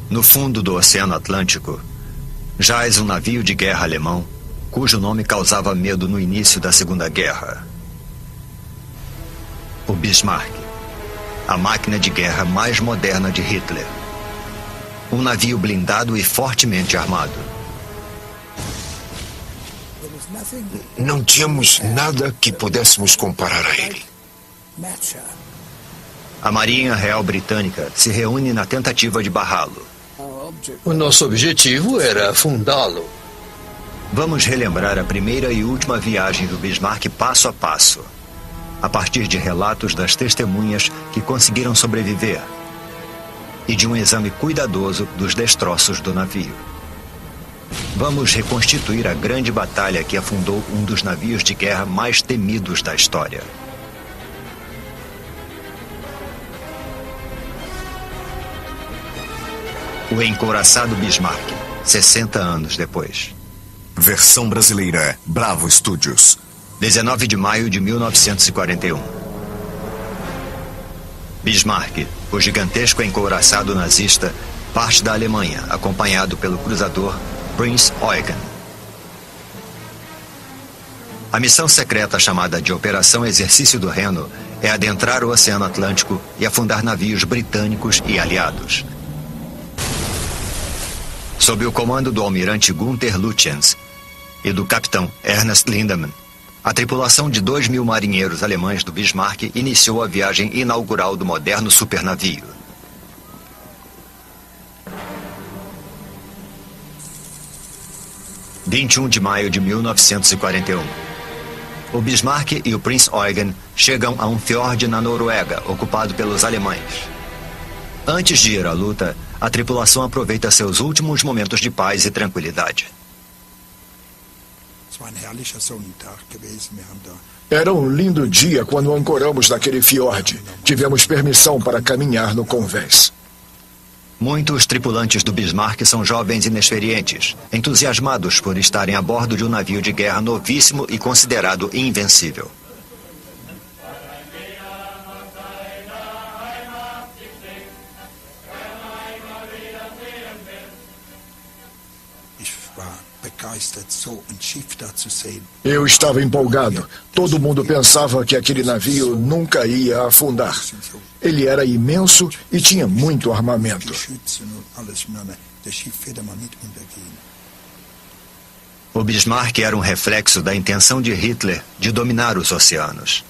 No fundo do Oceano Atlântico, jaz um navio de guerra alemão, cujo nome causava medo no início da Segunda Guerra. O Bismarck, a máquina de guerra mais moderna de Hitler. Um navio blindado e fortemente armado. Não tínhamos nada que pudéssemos comparar a ele. A Marinha Real Britânica se reúne na tentativa de barrá-lo. O nosso objetivo era afundá-lo. Vamos relembrar a primeira e última viagem do Bismarck passo a passo, a partir de relatos das testemunhas que conseguiram sobreviver e de um exame cuidadoso dos destroços do navio. Vamos reconstituir a grande batalha que afundou um dos navios de guerra mais temidos da história. O encouraçado Bismarck, 60 anos depois. Versão brasileira, Bravo Studios. 19 de maio de 1941. Bismarck, o gigantesco encouraçado nazista, parte da Alemanha, acompanhado pelo cruzador Prinz Eugen. A missão secreta chamada de Operação Exercício do Reno é adentrar o Oceano Atlântico e afundar navios britânicos e aliados. Sob o comando do almirante Gunther Lütjens e do capitão Ernst Lindemann, a tripulação de 2.000 marinheiros alemães do Bismarck iniciou a viagem inaugural do moderno supernavio. – 21 de maio de 1941. O Bismarck e o Prinz Eugen chegam a um fiord na Noruega, ocupado pelos alemães. Antes de ir à luta, a tripulação aproveita seus últimos momentos de paz e tranquilidade. Era um lindo dia quando ancoramos naquele fiord. Tivemos permissão para caminhar no convés. Muitos tripulantes do Bismarck são jovens inexperientes, entusiasmados por estarem a bordo de um navio de guerra novíssimo e considerado invencível. Eu estava empolgado. Todo mundo pensava que aquele navio nunca ia afundar. Ele era imenso e tinha muito armamento. O Bismarck era um reflexo da intenção de Hitler de dominar os oceanos.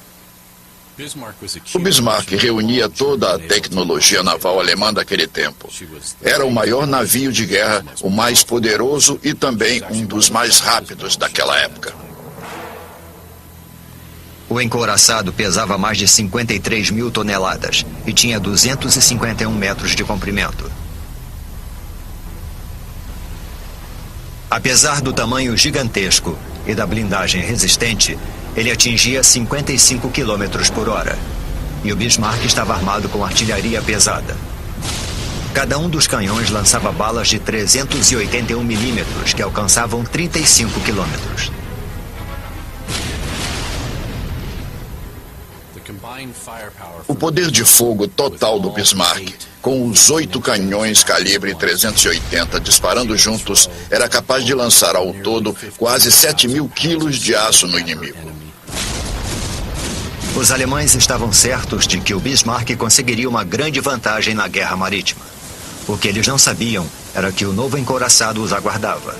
O Bismarck reunia toda a tecnologia naval alemã daquele tempo. Era o maior navio de guerra, o mais poderoso e também um dos mais rápidos daquela época. O encouraçado pesava mais de 53.000 toneladas e tinha 251 metros de comprimento. Apesar do tamanho gigantesco e da blindagem resistente, ele atingia 55 km por hora. E o Bismarck estava armado com artilharia pesada. Cada um dos canhões lançava balas de 381 milímetros que alcançavam 35 quilômetros. O poder de fogo total do Bismarck, com os 8 canhões calibre 380 disparando juntos, era capaz de lançar ao todo quase 7.000 quilos de aço no inimigo. Os alemães estavam certos de que o Bismarck conseguiria uma grande vantagem na guerra marítima. O que eles não sabiam era que o novo encouraçado os aguardava.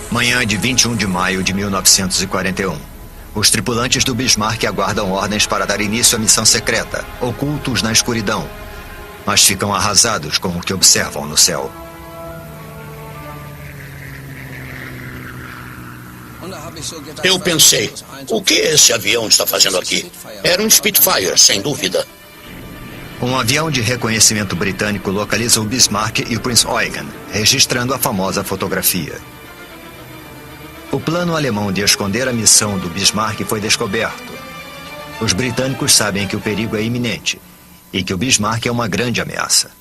Manhã de 21 de maio de 1941. Os tripulantes do Bismarck aguardam ordens para dar início à missão secreta, ocultos na escuridão, mas ficam arrasados com o que observam no céu. Eu pensei, o que esse avião está fazendo aqui? Era um Spitfire, sem dúvida. Um avião de reconhecimento britânico localiza o Bismarck e o Prinz Eugen, registrando a famosa fotografia. O plano alemão de esconder a missão do Bismarck foi descoberto. Os britânicos sabem que o perigo é iminente e que o Bismarck é uma grande ameaça.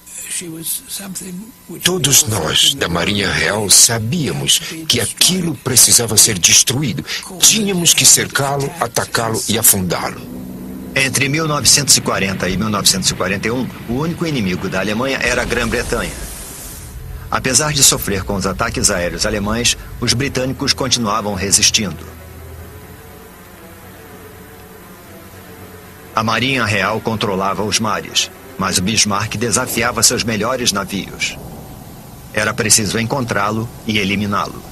Todos nós, da Marinha Real, sabíamos que aquilo precisava ser destruído. Tínhamos que cercá-lo, atacá-lo e afundá-lo. Entre 1940 e 1941, o único inimigo da Alemanha era a Grã-Bretanha. Apesar de sofrer com os ataques aéreos alemães, os britânicos continuavam resistindo. A Marinha Real controlava os mares, mas o Bismarck desafiava seus melhores navios. Era preciso encontrá-lo e eliminá-lo.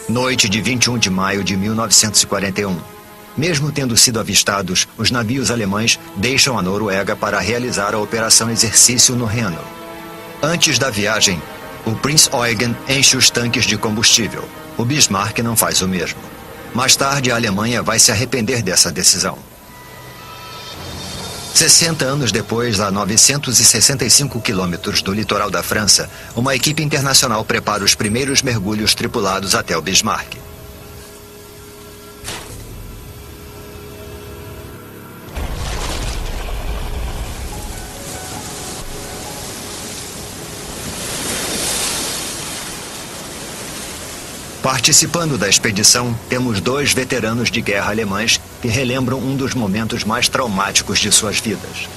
Noite de 21 de maio de 1941. Mesmo tendo sido avistados, os navios alemães deixam a Noruega para realizar a Operação Exercício no Reno. Antes da viagem, o Prinz Eugen enche os tanques de combustível. O Bismarck não faz o mesmo. Mais tarde, a Alemanha vai se arrepender dessa decisão. 60 anos depois, a 965 quilômetros do litoral da França, uma equipe internacional prepara os primeiros mergulhos tripulados até o Bismarck. Participando da expedição, temos 2 veteranos de guerra alemães que relembram um dos momentos mais traumáticos de suas vidas.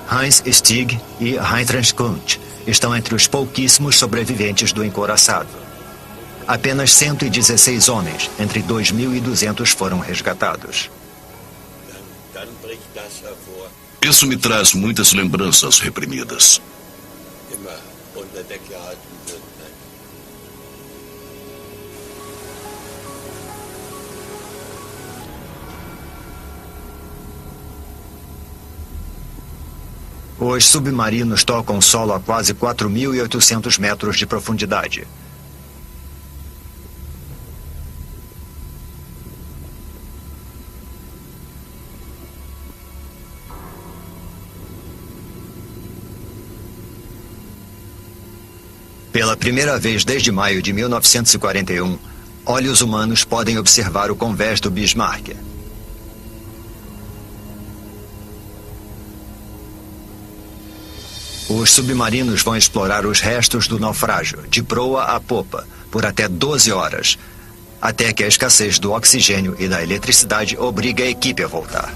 Heinz Stig e Heinrich Kundt estão entre os pouquíssimos sobreviventes do encouraçado. Apenas 116 homens, entre 2.200, foram resgatados. Isso me traz muitas lembranças reprimidas. Os submarinos tocam o solo a quase 4.800 metros de profundidade. Pela primeira vez desde maio de 1941, olhos humanos podem observar o convés do Bismarck. Os submarinos vão explorar os restos do naufrágio, de proa a popa, por até 12 horas, até que a escassez do oxigênio e da eletricidade obrigue a equipe a voltar.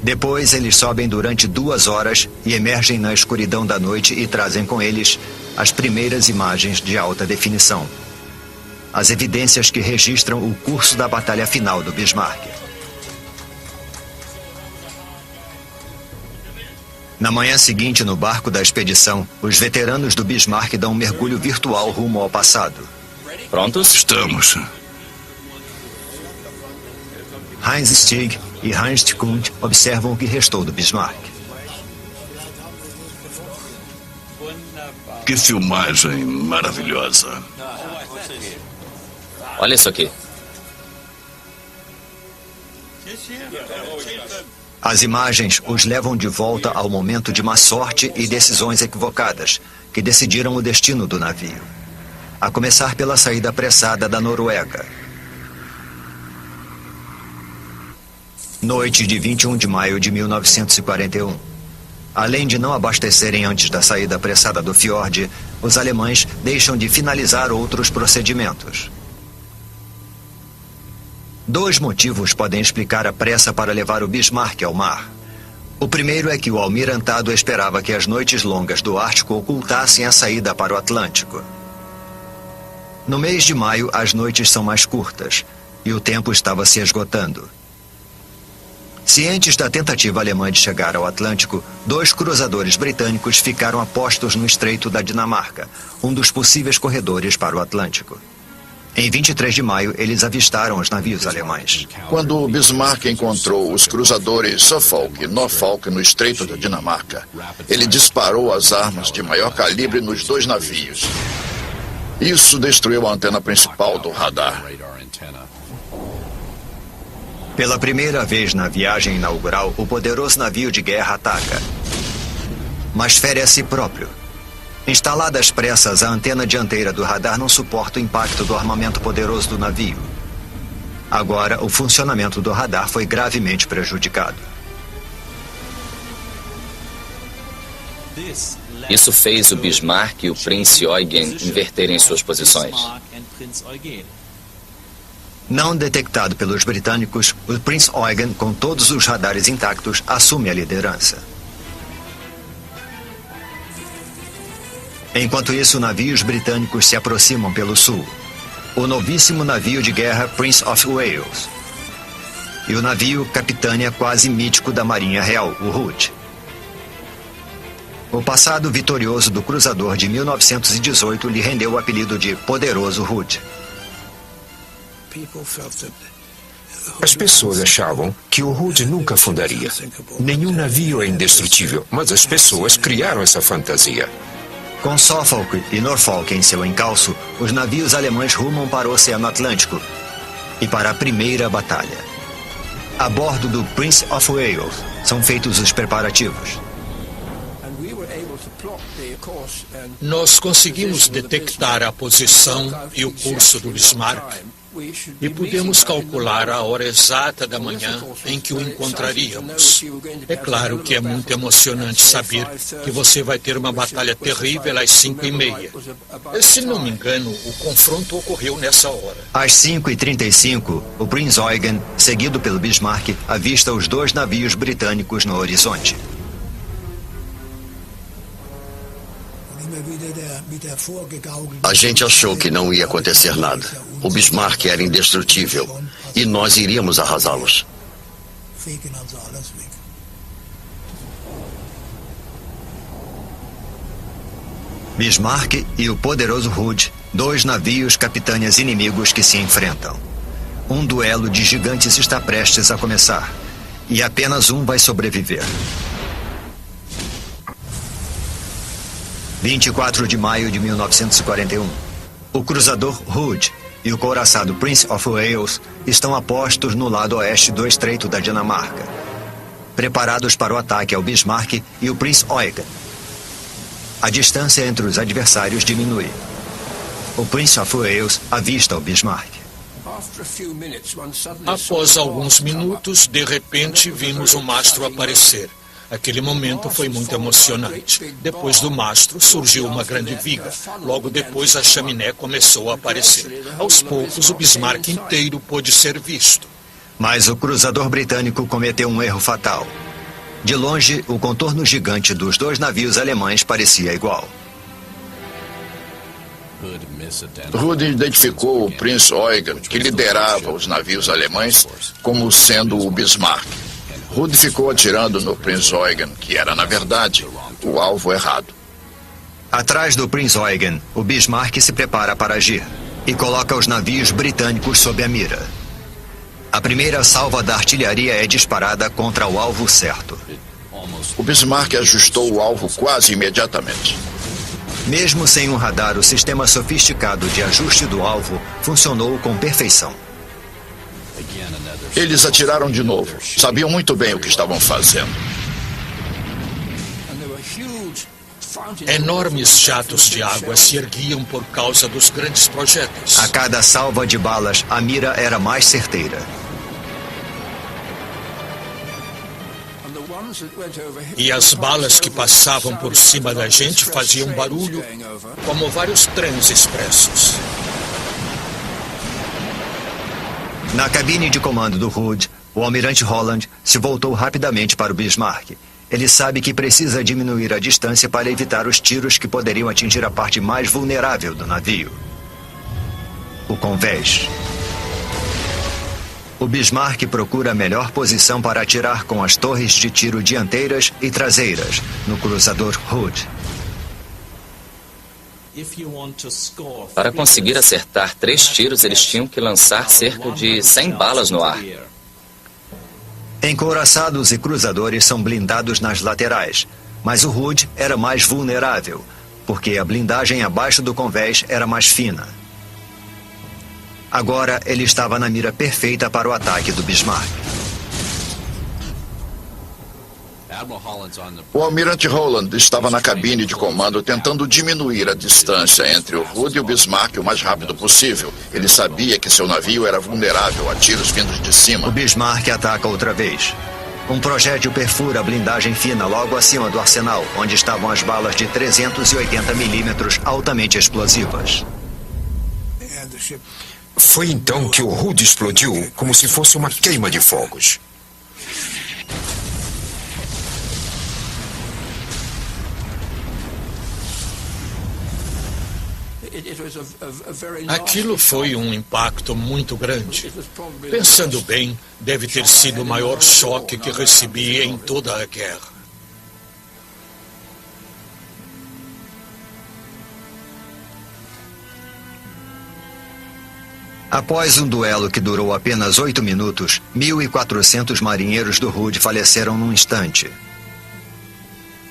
Depois, eles sobem durante 2 horas e emergem na escuridão da noite e trazem com eles as primeiras imagens de alta definição. As evidências que registram o curso da batalha final do Bismarck. Na manhã seguinte, no barco da expedição, os veteranos do Bismarck dão um mergulho virtual rumo ao passado. Prontos? Estamos. Heinz Stig e Heinz Kundt observam o que restou do Bismarck. Que filmagem maravilhosa. Olha isso aqui. As imagens os levam de volta ao momento de má sorte e decisões equivocadas que decidiram o destino do navio. A começar pela saída apressada da Noruega. Noite de 21 de maio de 1941. Além de não abastecerem antes da saída apressada do fiord, os alemães deixam de finalizar outros procedimentos. 2 motivos podem explicar a pressa para levar o Bismarck ao mar. O primeiro é que o almirantado esperava que as noites longas do Ártico ocultassem a saída para o Atlântico. No mês de maio, as noites são mais curtas e o tempo estava se esgotando. Cientes da tentativa alemã de chegar ao Atlântico, 2 cruzadores britânicos ficaram a postos no Estreito da Dinamarca, um dos possíveis corredores para o Atlântico. Em 23 de maio, eles avistaram os navios alemães. Quando o Bismarck encontrou os cruzadores Suffolk e Norfolk no Estreito da Dinamarca, ele disparou as armas de maior calibre nos 2 navios. Isso destruiu a antena principal do radar. Pela primeira vez na viagem inaugural, o poderoso navio de guerra ataca, mas fere a si próprio. Instalada às pressas, a antena dianteira do radar não suporta o impacto do armamento poderoso do navio. Agora, o funcionamento do radar foi gravemente prejudicado. Isso fez o Bismarck e o Prinz Eugen inverterem suas posições. Não detectado pelos britânicos, o Prinz Eugen, com todos os radares intactos, assume a liderança. Enquanto isso, navios britânicos se aproximam pelo sul. O novíssimo navio de guerra Prince of Wales e o navio capitânia quase mítico da Marinha Real, o Hood. O passado vitorioso do cruzador de 1918 lhe rendeu o apelido de Poderoso Hood. As pessoas achavam que o Hood nunca afundaria. Nenhum navio é indestrutível, mas as pessoas criaram essa fantasia. Com Suffolk e Norfolk em seu encalço, os navios alemães rumam para o Oceano Atlântico e para a primeira batalha. A bordo do Prince of Wales são feitos os preparativos. Nós conseguimos detectar a posição e o curso do Bismarck e pudemos calcular a hora exata da manhã em que o encontraríamos. É claro que é muito emocionante saber que você vai ter uma batalha terrível às 5h30. Se não me engano, o confronto ocorreu nessa hora. Às 5h35, o Prinz Eugen, seguido pelo Bismarck, avista os dois navios britânicos no horizonte. A gente achou que não ia acontecer nada. O Bismarck era indestrutível e nós iríamos arrasá-los. Bismarck e o Poderoso Hood, dois navios capitânias inimigos que se enfrentam. Um duelo de gigantes está prestes a começar e apenas um vai sobreviver. 24 de maio de 1941. O cruzador Hood e o couraçado Prince of Wales estão a postos no lado oeste do Estreito da Dinamarca, preparados para o ataque ao Bismarck e o Prince Eugen. A distância entre os adversários diminui. O Prince of Wales avista o Bismarck. Após alguns minutos, de repente, vimos o mastro aparecer. Aquele momento foi muito emocionante. Depois do mastro surgiu uma grande viga. Logo depois a chaminé começou a aparecer. Aos poucos o Bismarck inteiro pôde ser visto. Mas o cruzador britânico cometeu um erro fatal. De longe, o contorno gigante dos dois navios alemães parecia igual. Hood identificou o Prince Eugen, que liderava os navios alemães, como sendo o Bismarck. Hood ficou atirando no Prince Eugen, que era, na verdade, o alvo errado. Atrás do Prince Eugen, o Bismarck se prepara para agir e coloca os navios britânicos sob a mira. A primeira salva da artilharia é disparada contra o alvo certo. O Bismarck ajustou o alvo quase imediatamente. Mesmo sem um radar, o sistema sofisticado de ajuste do alvo funcionou com perfeição. Eles atiraram de novo. Sabiam muito bem o que estavam fazendo. Enormes jatos de água se erguiam por causa dos grandes projéteis. A cada salva de balas, a mira era mais certeira. E as balas que passavam por cima da gente faziam barulho, como vários trens expressos. Na cabine de comando do Hood, o almirante Holland se voltou rapidamente para o Bismarck. Ele sabe que precisa diminuir a distância para evitar os tiros que poderiam atingir a parte mais vulnerável do navio, o convés. O Bismarck procura a melhor posição para atirar com as torres de tiro dianteiras e traseiras no cruzador Hood. Para conseguir acertar 3 tiros, eles tinham que lançar cerca de 100 balas no ar. Encouraçados e cruzadores são blindados nas laterais, mas o Hood era mais vulnerável, porque a blindagem abaixo do convés era mais fina. Agora ele estava na mira perfeita para o ataque do Bismarck. O almirante Holland estava na cabine de comando tentando diminuir a distância entre o Hood e o Bismarck o mais rápido possível. Ele sabia que seu navio era vulnerável a tiros vindos de cima. O Bismarck ataca outra vez. Um projétil perfura a blindagem fina logo acima do arsenal, onde estavam as balas de 380 milímetros altamente explosivas. Foi então que o Hood explodiu como se fosse uma queima de fogos. Aquilo foi um impacto muito grande. Pensando bem, deve ter sido o maior choque que recebi em toda a guerra. Após um duelo que durou apenas 8 minutos, 1.400 marinheiros do Hood faleceram num instante.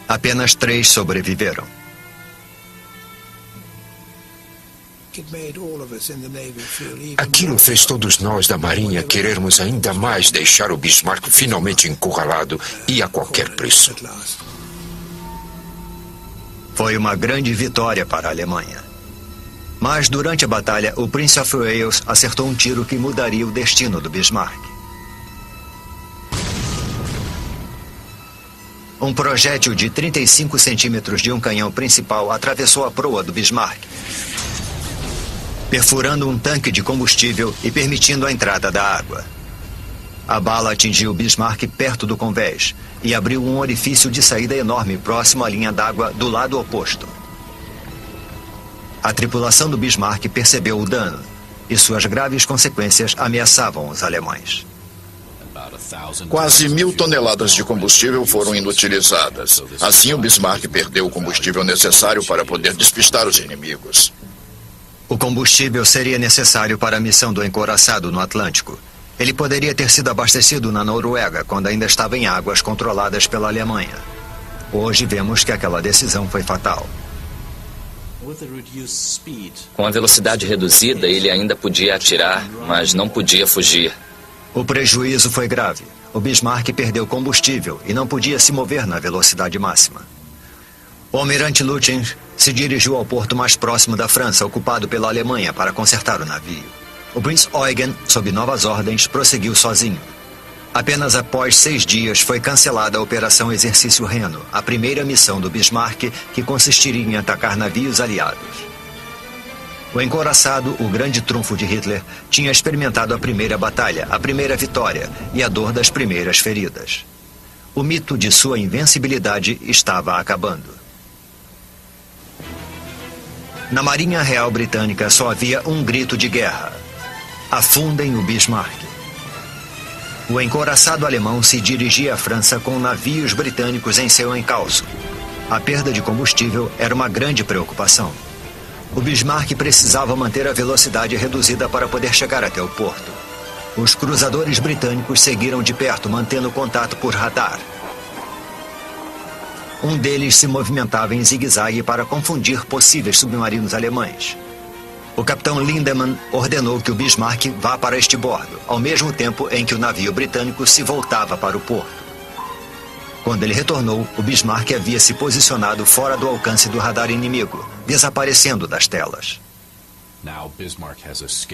Apenas 3 sobreviveram. Aquilo fez todos nós da Marinha querermos ainda mais deixar o Bismarck finalmente encurralado e a qualquer preço. Foi uma grande vitória para a Alemanha. Mas durante a batalha, o Prince of Wales acertou um tiro que mudaria o destino do Bismarck. Um projétil de 35 centímetros de um canhão principal atravessou a proa do Bismarck, perfurando um tanque de combustível e permitindo a entrada da água. A bala atingiu o Bismarck perto do convés e abriu um orifício de saída enorme próximo à linha d'água do lado oposto. A tripulação do Bismarck percebeu o dano e suas graves consequências ameaçavam os alemães. Quase 1.000 toneladas de combustível foram inutilizadas. Assim, o Bismarck perdeu o combustível necessário para poder despistar os inimigos. O combustível seria necessário para a missão do encouraçado no Atlântico. Ele poderia ter sido abastecido na Noruega quando ainda estava em águas controladas pela Alemanha. Hoje vemos que aquela decisão foi fatal. Com a velocidade reduzida, ele ainda podia atirar, mas não podia fugir. O prejuízo foi grave. O Bismarck perdeu combustível e não podia se mover na velocidade máxima. O almirante Lütjens se dirigiu ao porto mais próximo da França, ocupado pela Alemanha, para consertar o navio. O Prinz Eugen, sob novas ordens, prosseguiu sozinho. Apenas após 6 dias foi cancelada a Operação Exercício Reno, a primeira missão do Bismarck, que consistiria em atacar navios aliados. O encouraçado, o grande trunfo de Hitler, tinha experimentado a primeira batalha, a primeira vitória e a dor das primeiras feridas. O mito de sua invencibilidade estava acabando. Na Marinha Real Britânica só havia um grito de guerra: afundem o Bismarck. O encouraçado alemão se dirigia à França com navios britânicos em seu encalço. A perda de combustível era uma grande preocupação. O Bismarck precisava manter a velocidade reduzida para poder chegar até o porto. Os cruzadores britânicos seguiram de perto, mantendo contato por radar. Um deles se movimentava em zigue-zague para confundir possíveis submarinos alemães. O capitão Lindemann ordenou que o Bismarck vá para este bordo, ao mesmo tempo em que o navio britânico se voltava para o porto. Quando ele retornou, o Bismarck havia se posicionado fora do alcance do radar inimigo, desaparecendo das telas.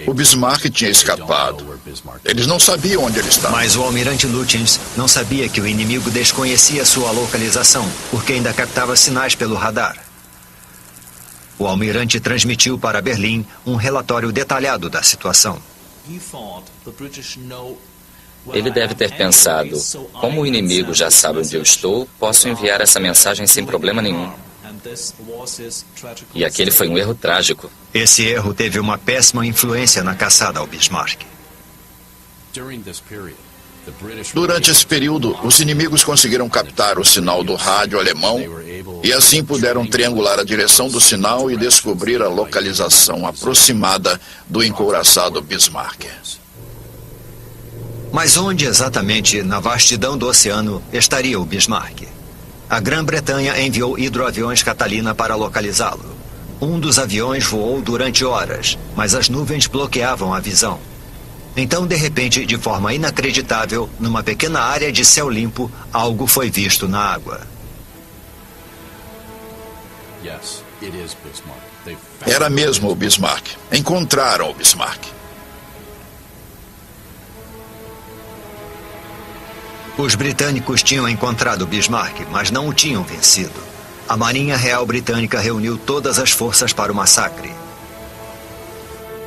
O Bismarck tinha escapado. Eles não sabiam onde ele estava. Mas o almirante Lütjens não sabia que o inimigo desconhecia sua localização, porque ainda captava sinais pelo radar. O almirante transmitiu para Berlim um relatório detalhado da situação. Ele deve ter pensado: como o inimigo já sabe onde eu estou, posso enviar essa mensagem sem problema nenhum. E aquele foi um erro trágico. Esse erro teve uma péssima influência na caçada ao Bismarck. Durante esse período, os inimigos conseguiram captar o sinal do rádio alemão e assim puderam triangular a direção do sinal e descobrir a localização aproximada do encouraçado Bismarck. Mas onde exatamente, na vastidão do oceano, estaria o Bismarck? A Grã-Bretanha enviou hidroaviões Catalina para localizá-lo. Um dos aviões voou durante horas, mas as nuvens bloqueavam a visão. Então, de repente, de forma inacreditável, numa pequena área de céu limpo, algo foi visto na água. Era mesmo o Bismarck. Encontraram o Bismarck. Os britânicos tinham encontrado Bismarck, mas não o tinham vencido. A Marinha Real Britânica reuniu todas as forças para o massacre.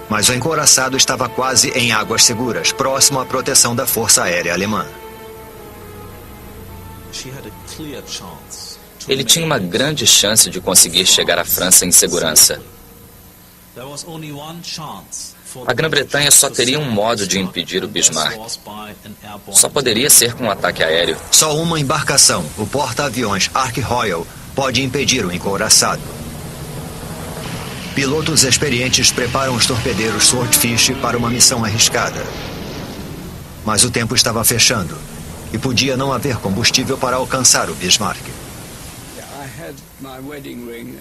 Mas o encouraçado estava quase em águas seguras, próximo à proteção da Força Aérea Alemã. Ele tinha uma grande chance de conseguir chegar à França em segurança. A Grã-Bretanha só teria um modo de impedir o Bismarck. Só poderia ser com um ataque aéreo. Só uma embarcação, o porta-aviões Ark Royal, pode impedir o encouraçado. Pilotos experientes preparam os torpedeiros Swordfish para uma missão arriscada. Mas o tempo estava fechando e podia não haver combustível para alcançar o Bismarck.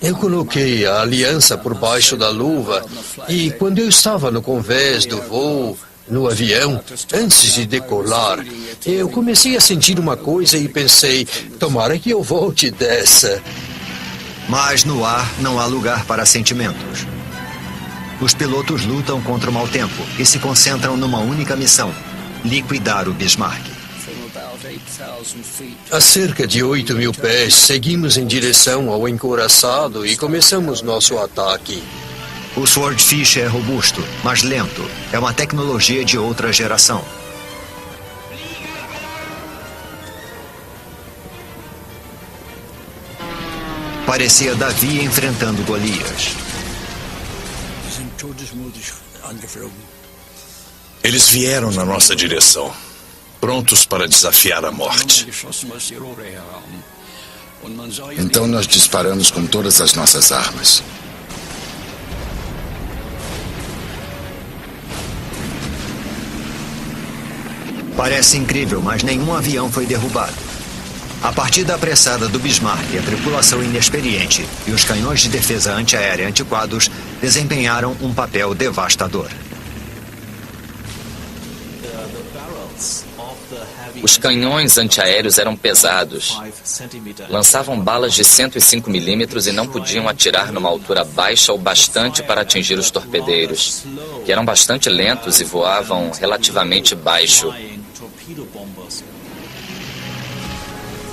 Eu coloquei a aliança por baixo da luva e quando eu estava no convés do voo, no avião, antes de decolar, eu comecei a sentir uma coisa e pensei, tomara que eu volte dessa. Mas no ar não há lugar para sentimentos. Os pilotos lutam contra o mau tempo e se concentram numa única missão: liquidar o Bismarck. A cerca de 8.000 pés, seguimos em direção ao encouraçado e começamos nosso ataque. O Swordfish é robusto, mas lento. É uma tecnologia de outra geração. Parecia Davi enfrentando Golias. Eles vieram na nossa direção, prontos para desafiar a morte. Então nós disparamos com todas as nossas armas. Parece incrível, mas nenhum avião foi derrubado. A partida apressada do Bismarck, a tripulação inexperiente e os canhões de defesa antiaérea antiquados desempenharam um papel devastador. Os canhões antiaéreos eram pesados. Lançavam balas de 105 milímetros e não podiam atirar numa altura baixa o bastante para atingir os torpedeiros, que eram bastante lentos e voavam relativamente baixo.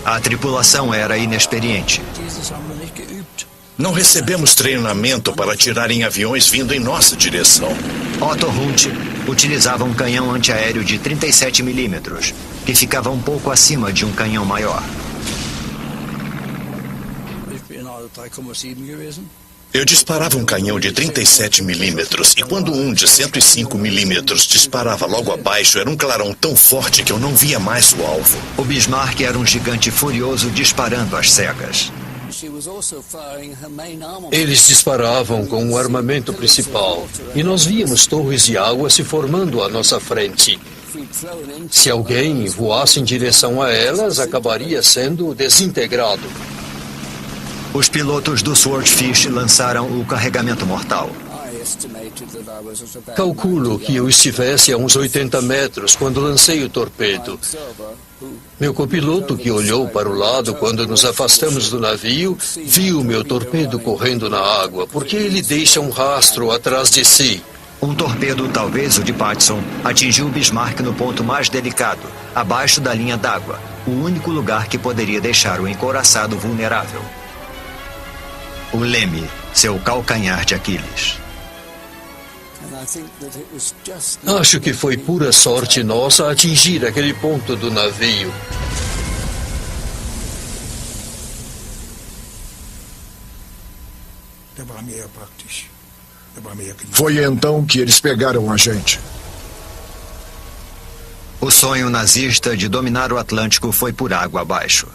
A tripulação era inexperiente. Não recebemos treinamento para atirar em aviões vindo em nossa direção. Otto Hunt utilizava um canhão antiaéreo de 37 milímetros, que ficava um pouco acima de um canhão maior. Eu disparava um canhão de 37 milímetros e quando um de 105 milímetros disparava logo abaixo, era um clarão tão forte que eu não via mais o alvo. O Bismarck era um gigante furioso disparando às cegas. Eles disparavam com o armamento principal e nós víamos torres de água se formando à nossa frente. Se alguém voasse em direção a elas, acabaria sendo desintegrado. Os pilotos do Swordfish lançaram o carregamento mortal. Calculo que eu estivesse a uns 80 metros quando lancei o torpedo. Meu copiloto, que olhou para o lado quando nos afastamos do navio, viu meu torpedo correndo na água, porque ele deixa um rastro atrás de si. Um torpedo, talvez o de Patterson, atingiu o Bismarck no ponto mais delicado, abaixo da linha d'água, o único lugar que poderia deixar o encouraçado vulnerável. O leme, seu calcanhar de Aquiles. Acho que foi pura sorte nossa atingir aquele ponto do navio. Foi então que eles pegaram a gente. O sonho nazista de dominar o Atlântico foi por água abaixo.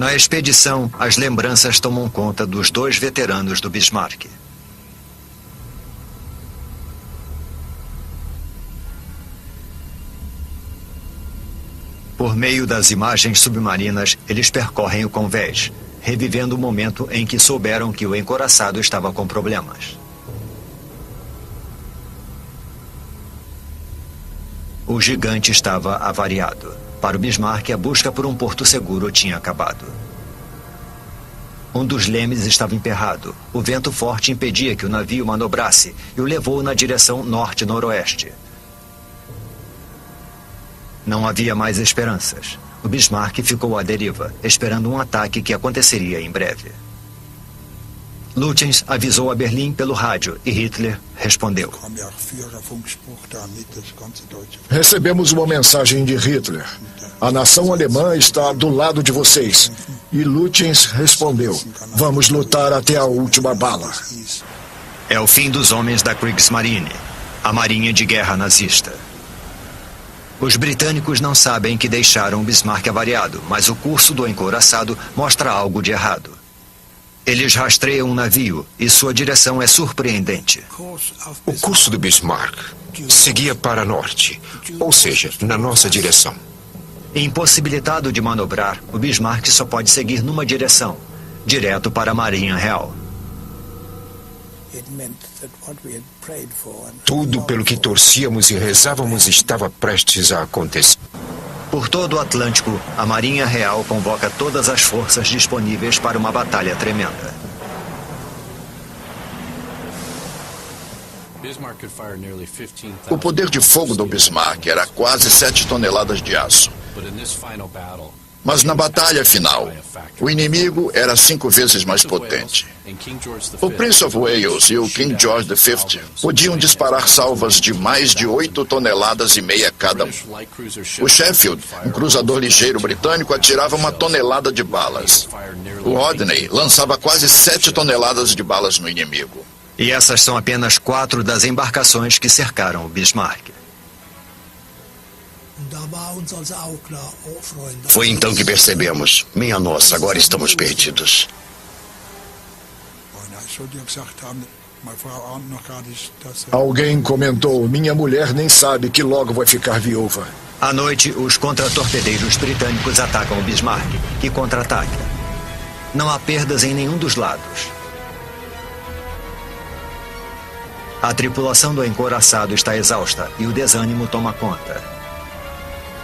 Na expedição, as lembranças tomam conta dos dois veteranos do Bismarck. Por meio das imagens submarinas, eles percorrem o convés, revivendo o momento em que souberam que o encouraçado estava com problemas. O gigante estava avariado. Para o Bismarck, a busca por um porto seguro tinha acabado. Um dos lemes estava emperrado. O vento forte impedia que o navio manobrasse e o levou na direção norte-noroeste. Não havia mais esperanças. O Bismarck ficou à deriva, esperando um ataque que aconteceria em breve. Lutyens avisou a Berlim pelo rádio e Hitler respondeu. Recebemos uma mensagem de Hitler. A nação alemã está do lado de vocês. E Lutyens respondeu: vamos lutar até a última bala. É o fim dos homens da Kriegsmarine, a marinha de guerra nazista. Os britânicos não sabem que deixaram o Bismarck avariado, mas o curso do encouraçado mostra algo de errado. Eles rastreiam um navio e sua direção é surpreendente. O curso do Bismarck seguia para norte, ou seja, na nossa direção. Impossibilitado de manobrar, o Bismarck só pode seguir numa direção, direto para a Marinha Real. Tudo pelo que torcíamos e rezávamos estava prestes a acontecer. Por todo o Atlântico, a Marinha Real convoca todas as forças disponíveis para uma batalha tremenda. O poder de fogo do Bismarck era quase 7 toneladas de aço. Mas na batalha final, o inimigo era 5 vezes mais potente. O Prince of Wales e o King George V podiam disparar salvas de mais de 8,5 toneladas cada um. O Sheffield, um cruzador ligeiro britânico, atirava 1 tonelada de balas. O Rodney lançava quase 7 toneladas de balas no inimigo. E essas são apenas 4 das embarcações que cercaram o Bismarck. Foi então que percebemos. Minha nossa, agora estamos perdidos. Alguém comentou: minha mulher nem sabe que logo vai ficar viúva. À noite, os contratorpedeiros britânicos atacam o Bismarck, que contra-ataca. Não há perdas em nenhum dos lados. A tripulação do encouraçado está exausta e o desânimo toma conta.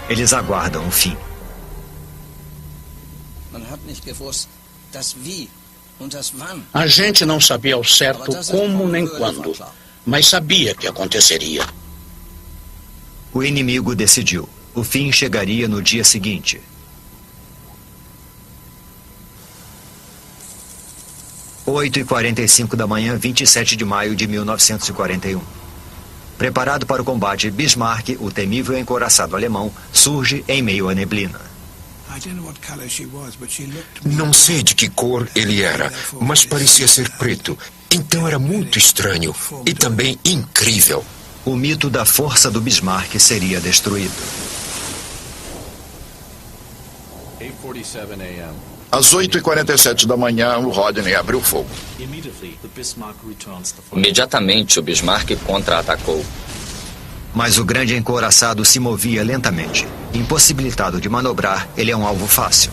Eles aguardam o fim. A gente não sabia ao certo como nem quando, mas sabia que aconteceria. O inimigo decidiu. O fim chegaria no dia seguinte. Às 8h45 da manhã, 27 de maio de 1941. Preparado para o combate, Bismarck, o temível encouraçado alemão, surge em meio à neblina. Não sei de que cor ele era, mas parecia ser preto. Então era muito estranho e também incrível. O mito da força do Bismarck seria destruído. Às 8h47 da manhã, o Rodney abriu fogo. Imediatamente, o Bismarck contra-atacou. Mas o grande encouraçado se movia lentamente. Impossibilitado de manobrar, ele é um alvo fácil.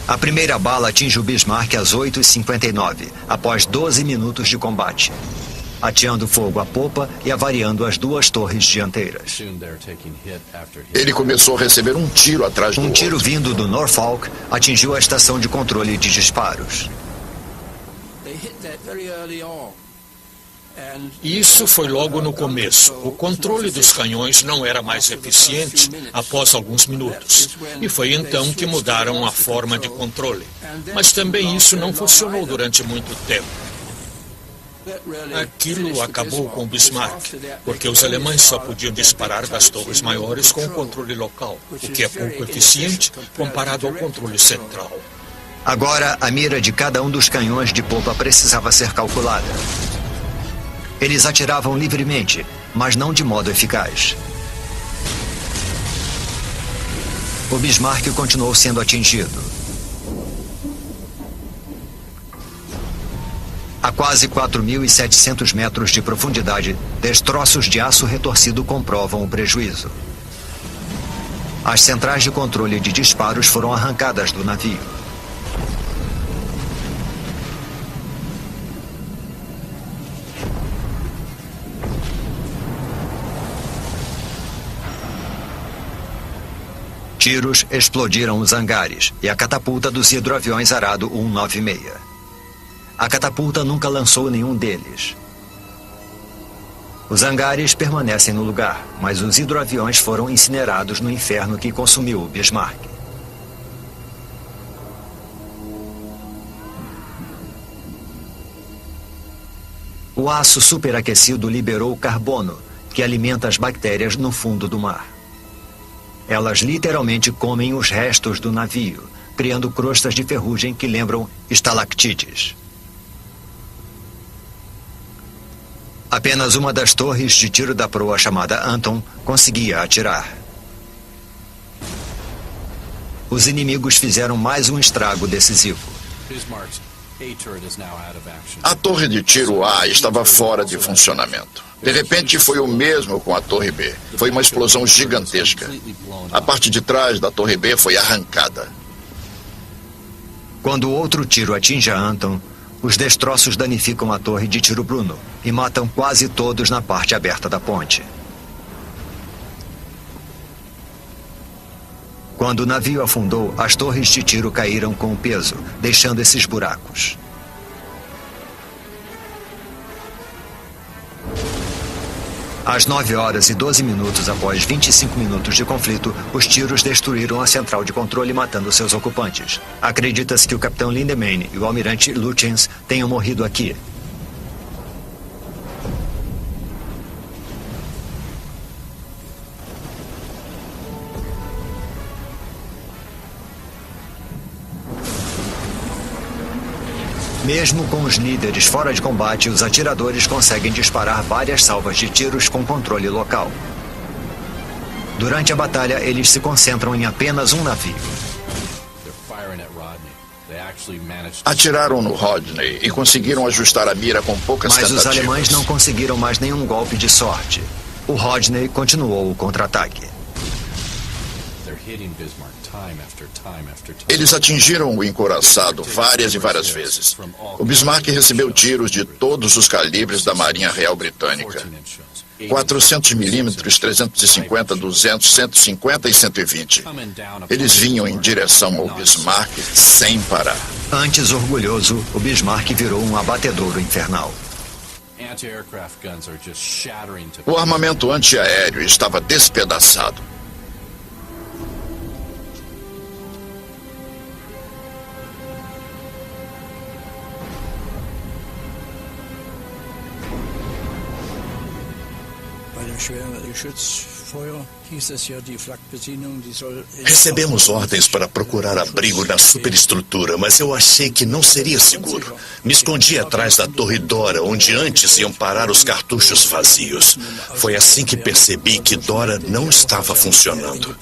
A primeira bala atinge o Bismarck às 8h59, após 12 minutos de combate, ateando fogo à popa e avariando as 2 torres dianteiras. Ele começou a receber um tiro atrás do outro. Um tiro vindo do Norfolk atingiu a estação de controle de disparos. Isso foi logo no começo. O controle dos canhões não era mais eficiente após alguns minutos. E foi então que mudaram a forma de controle. Mas também isso não funcionou durante muito tempo. Aquilo acabou com o Bismarck, porque os alemães só podiam disparar das torres maiores com o controle local, o que é pouco eficiente comparado ao controle central. Agora, a mira de cada um dos canhões de popa precisava ser calculada. Eles atiravam livremente, mas não de modo eficaz. O Bismarck continuou sendo atingido. A quase 4.700 metros de profundidade, destroços de aço retorcido comprovam o prejuízo. As centrais de controle de disparos foram arrancadas do navio. Tiros explodiram os hangares e a catapulta dos hidroaviões Arado 196. A catapulta nunca lançou nenhum deles. Os hangares permanecem no lugar, mas os hidroaviões foram incinerados no inferno que consumiu o Bismarck. O aço superaquecido liberou carbono, que alimenta as bactérias no fundo do mar. Elas literalmente comem os restos do navio, criando crostas de ferrugem que lembram estalactites. Apenas uma das torres de tiro da proa, chamada Anton, conseguia atirar. Os inimigos fizeram mais um estrago decisivo. A torre de tiro A estava fora de funcionamento. De repente, foi o mesmo com a torre B. Foi uma explosão gigantesca. A parte de trás da torre B foi arrancada. Quando outro tiro atinge a Anton, os destroços danificam a torre de tiro Bruno e matam quase todos na parte aberta da ponte. Quando o navio afundou, as torres de tiro caíram com o peso, deixando esses buracos. Às 9 horas e 12 minutos após 25 minutos de conflito, os tiros destruíram a central de controle, matando seus ocupantes. Acredita-se que o capitão Lindemann e o almirante Lutyens tenham morrido aqui. Mesmo com os líderes fora de combate, os atiradores conseguem disparar várias salvas de tiros com controle local. Durante a batalha, eles se concentram em apenas um navio. Atiraram no Rodney e conseguiram ajustar a mira com poucas tentativas. Mas os alemães não conseguiram mais nenhum golpe de sorte. O Rodney continuou o contra-ataque. Eles atingiram o encouraçado várias e várias vezes. O Bismarck recebeu tiros de todos os calibres da Marinha Real Britânica. 400 milímetros, 350, 200, 150 e 120. Eles vinham em direção ao Bismarck sem parar. Antes orgulhoso, o Bismarck virou um abatedouro infernal. O armamento antiaéreo estava despedaçado. Recebemos ordens para procurar abrigo na superestrutura, mas eu achei que não seria seguro. Me escondi atrás da Torre Dora, onde antes iam parar os cartuchos vazios. Foi assim que percebi que Dora não estava funcionando.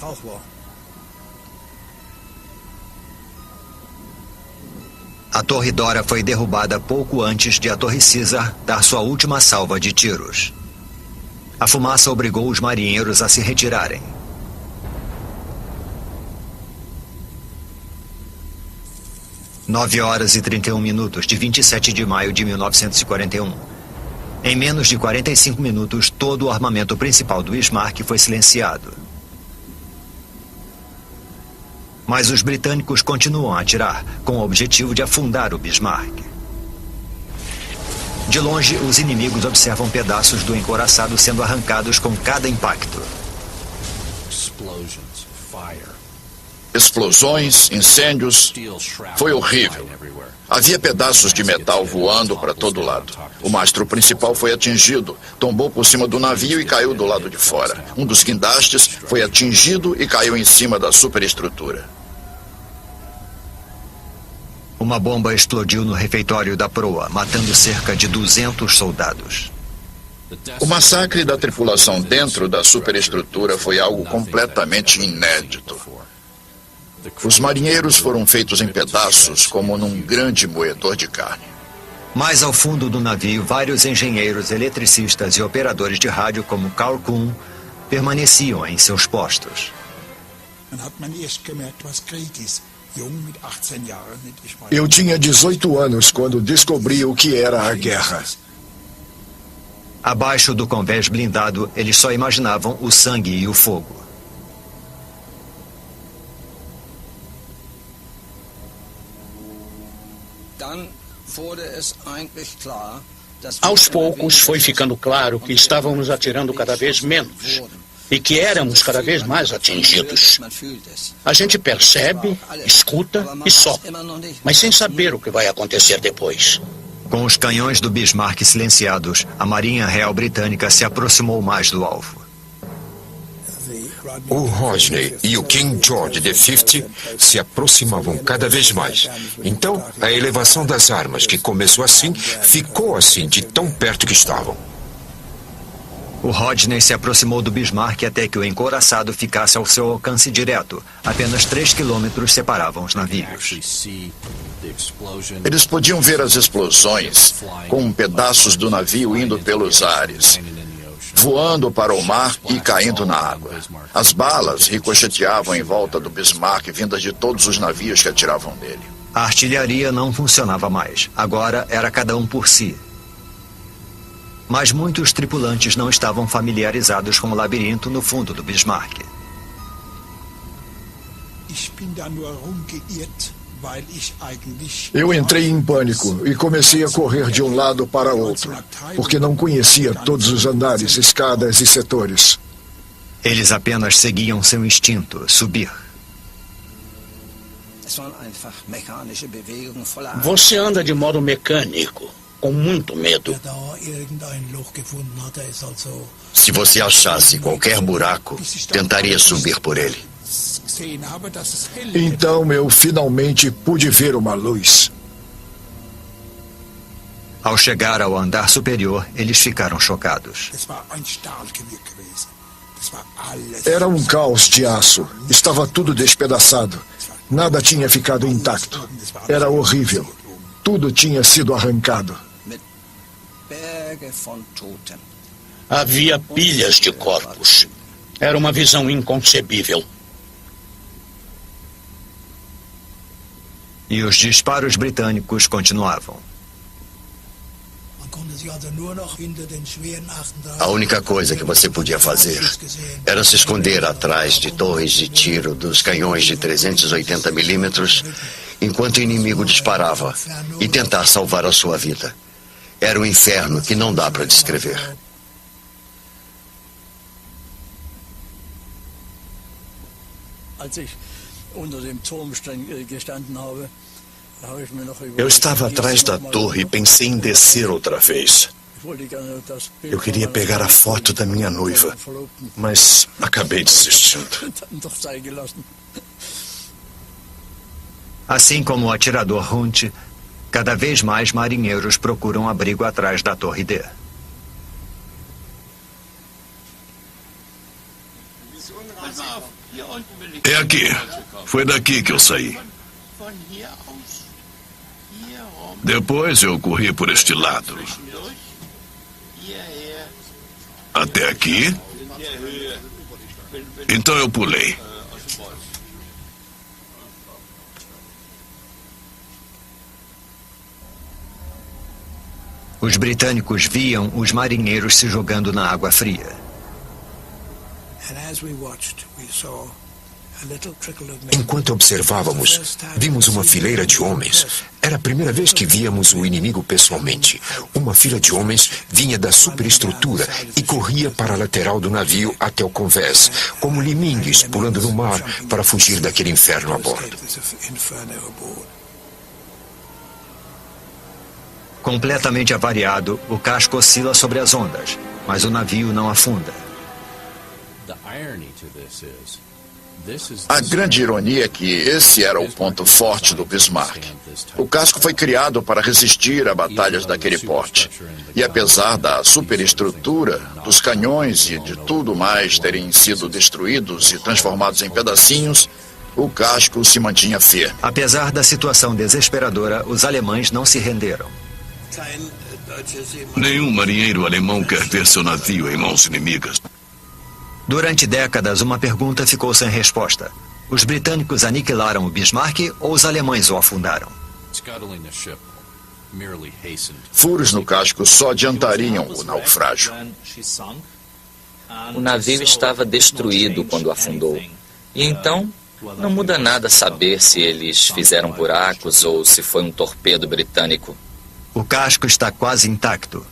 A Torre Dora foi derrubada pouco antes de a Torre Caesar dar sua última salva de tiros. A fumaça obrigou os marinheiros a se retirarem. Nove horas e 31 minutos de 27 de maio de 1941. Em menos de 45 minutos, todo o armamento principal do Bismarck foi silenciado. Mas os britânicos continuam a atirar, com o objetivo de afundar o Bismarck. De longe, os inimigos observam pedaços do encouraçado sendo arrancados com cada impacto. Explosões, incêndios. Foi horrível. Havia pedaços de metal voando para todo lado. O mastro principal foi atingido, tombou por cima do navio e caiu do lado de fora. Um dos guindastes foi atingido e caiu em cima da superestrutura. Uma bomba explodiu no refeitório da proa, matando cerca de 200 soldados. O massacre da tripulação dentro da superestrutura foi algo completamente inédito. Os marinheiros foram feitos em pedaços, como num grande moedor de carne. Mais ao fundo do navio, vários engenheiros, eletricistas e operadores de rádio, como Karl Kuhn, permaneciam em seus postos. Eu tinha 18 anos quando descobri o que era a guerra. Abaixo do convés blindado, eles só imaginavam o sangue e o fogo. Aos poucos foi ficando claro que estávamos atirando cada vez menos e que éramos cada vez mais atingidos. A gente percebe, escuta e só, mas sem saber o que vai acontecer depois. Com os canhões do Bismarck silenciados, a Marinha Real Britânica se aproximou mais do alvo. O Rodney e o King George V se aproximavam cada vez mais. Então, a elevação das armas, que começou assim, ficou assim de tão perto que estavam. O Rodney se aproximou do Bismarck até que o encouraçado ficasse ao seu alcance direto. Apenas 3 quilômetros separavam os navios. Eles podiam ver as explosões, com pedaços do navio indo pelos ares, voando para o mar e caindo na água. As balas ricocheteavam em volta do Bismarck, vindas de todos os navios que atiravam nele. A artilharia não funcionava mais. Agora era cada um por si. Mas muitos tripulantes não estavam familiarizados com o labirinto no fundo do Bismarck. Eu entrei em pânico e comecei a correr de um lado para outro, porque não conhecia todos os andares, escadas e setores. Eles apenas seguiam seu instinto, subir. Você anda de modo mecânico, com muito medo. Se você achasse qualquer buraco, tentaria subir por ele. Então eu finalmente pude ver uma luz. Ao chegar ao andar superior, eles ficaram chocados. Era um caos de aço. Estava tudo despedaçado. Nada tinha ficado intacto. Era horrível. Tudo tinha sido arrancado. Havia pilhas de corpos. Era uma visão inconcebível. E os disparos britânicos continuavam. A única coisa que você podia fazer era se esconder atrás de torres de tiro dos canhões de 380 milímetros enquanto o inimigo disparava e tentar salvar a sua vida. Era um inferno que não dá para descrever. Eu estava atrás da torre e pensei em descer outra vez. Eu queria pegar a foto da minha noiva, mas acabei desistindo. Assim como o atirador Hunt, cada vez mais marinheiros procuram abrigo atrás da Torre D. É aqui. Foi daqui que eu saí. Depois eu corri por este lado. Até aqui. Então eu pulei. Os britânicos viam os marinheiros se jogando na água fria. Enquanto observávamos, vimos uma fileira de homens. Era a primeira vez que víamos o inimigo pessoalmente. Uma fila de homens vinha da superestrutura e corria para a lateral do navio até o convés, como limingues pulando no mar para fugir daquele inferno a bordo. Completamente avariado, o casco oscila sobre as ondas, mas o navio não afunda. A grande ironia é que esse era o ponto forte do Bismarck. O casco foi criado para resistir a batalhas daquele porte. E apesar da superestrutura, dos canhões e de tudo mais terem sido destruídos e transformados em pedacinhos, o casco se mantinha firme. Apesar da situação desesperadora, os alemães não se renderam. Nenhum marinheiro alemão quer ver seu navio em mãos inimigas. Durante décadas, uma pergunta ficou sem resposta. Os britânicos aniquilaram o Bismarck ou os alemães o afundaram? Furos no casco só adiantariam o naufrágio. O navio estava destruído quando afundou. E então, não muda nada saber se eles fizeram buracos ou se foi um torpedo britânico. O casco está quase intacto,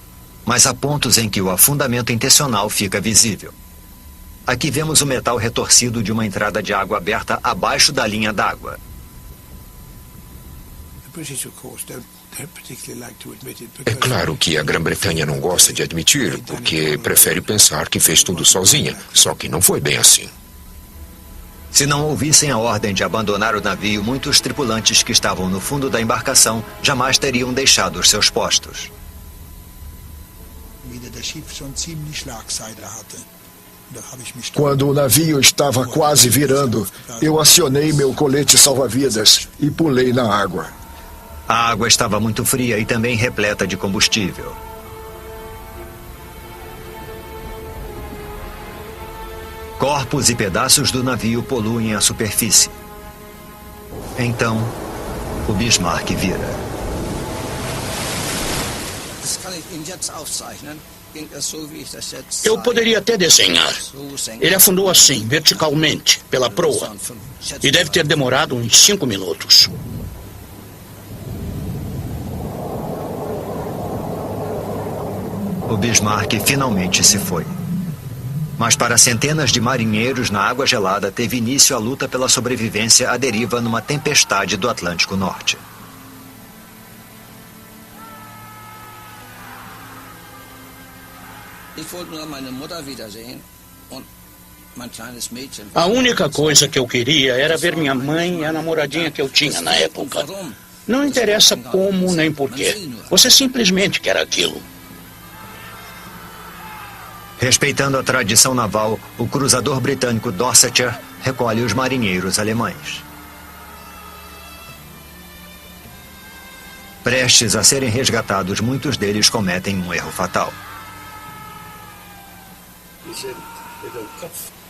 mas há pontos em que o afundamento intencional fica visível. Aqui vemos o metal retorcido de uma entrada de água aberta abaixo da linha d'água. É claro que a Grã-Bretanha não gosta de admitir, porque prefere pensar que fez tudo sozinha, só que não foi bem assim. Se não ouvissem a ordem de abandonar o navio, muitos tripulantes que estavam no fundo da embarcação jamais teriam deixado os seus postos. Quando o navio estava quase virando, eu acionei meu colete salva-vidas e pulei na água. A água estava muito fria e também repleta de combustível. Corpos e pedaços do navio poluem a superfície. Então, o Bismarck vira. Eu poderia até desenhar. Ele afundou assim, verticalmente, pela proa. E deve ter demorado uns 5 minutos. O Bismarck finalmente se foi. Mas para centenas de marinheiros na água gelada teve início a luta pela sobrevivência à deriva numa tempestade do Atlântico Norte. A única coisa que eu queria era ver minha mãe e a namoradinha que eu tinha na época. Não interessa como nem porquê. Você simplesmente quer aquilo. Respeitando a tradição naval, o cruzador britânico Dorsetshire recolhe os marinheiros alemães. Prestes a serem resgatados, muitos deles cometem um erro fatal.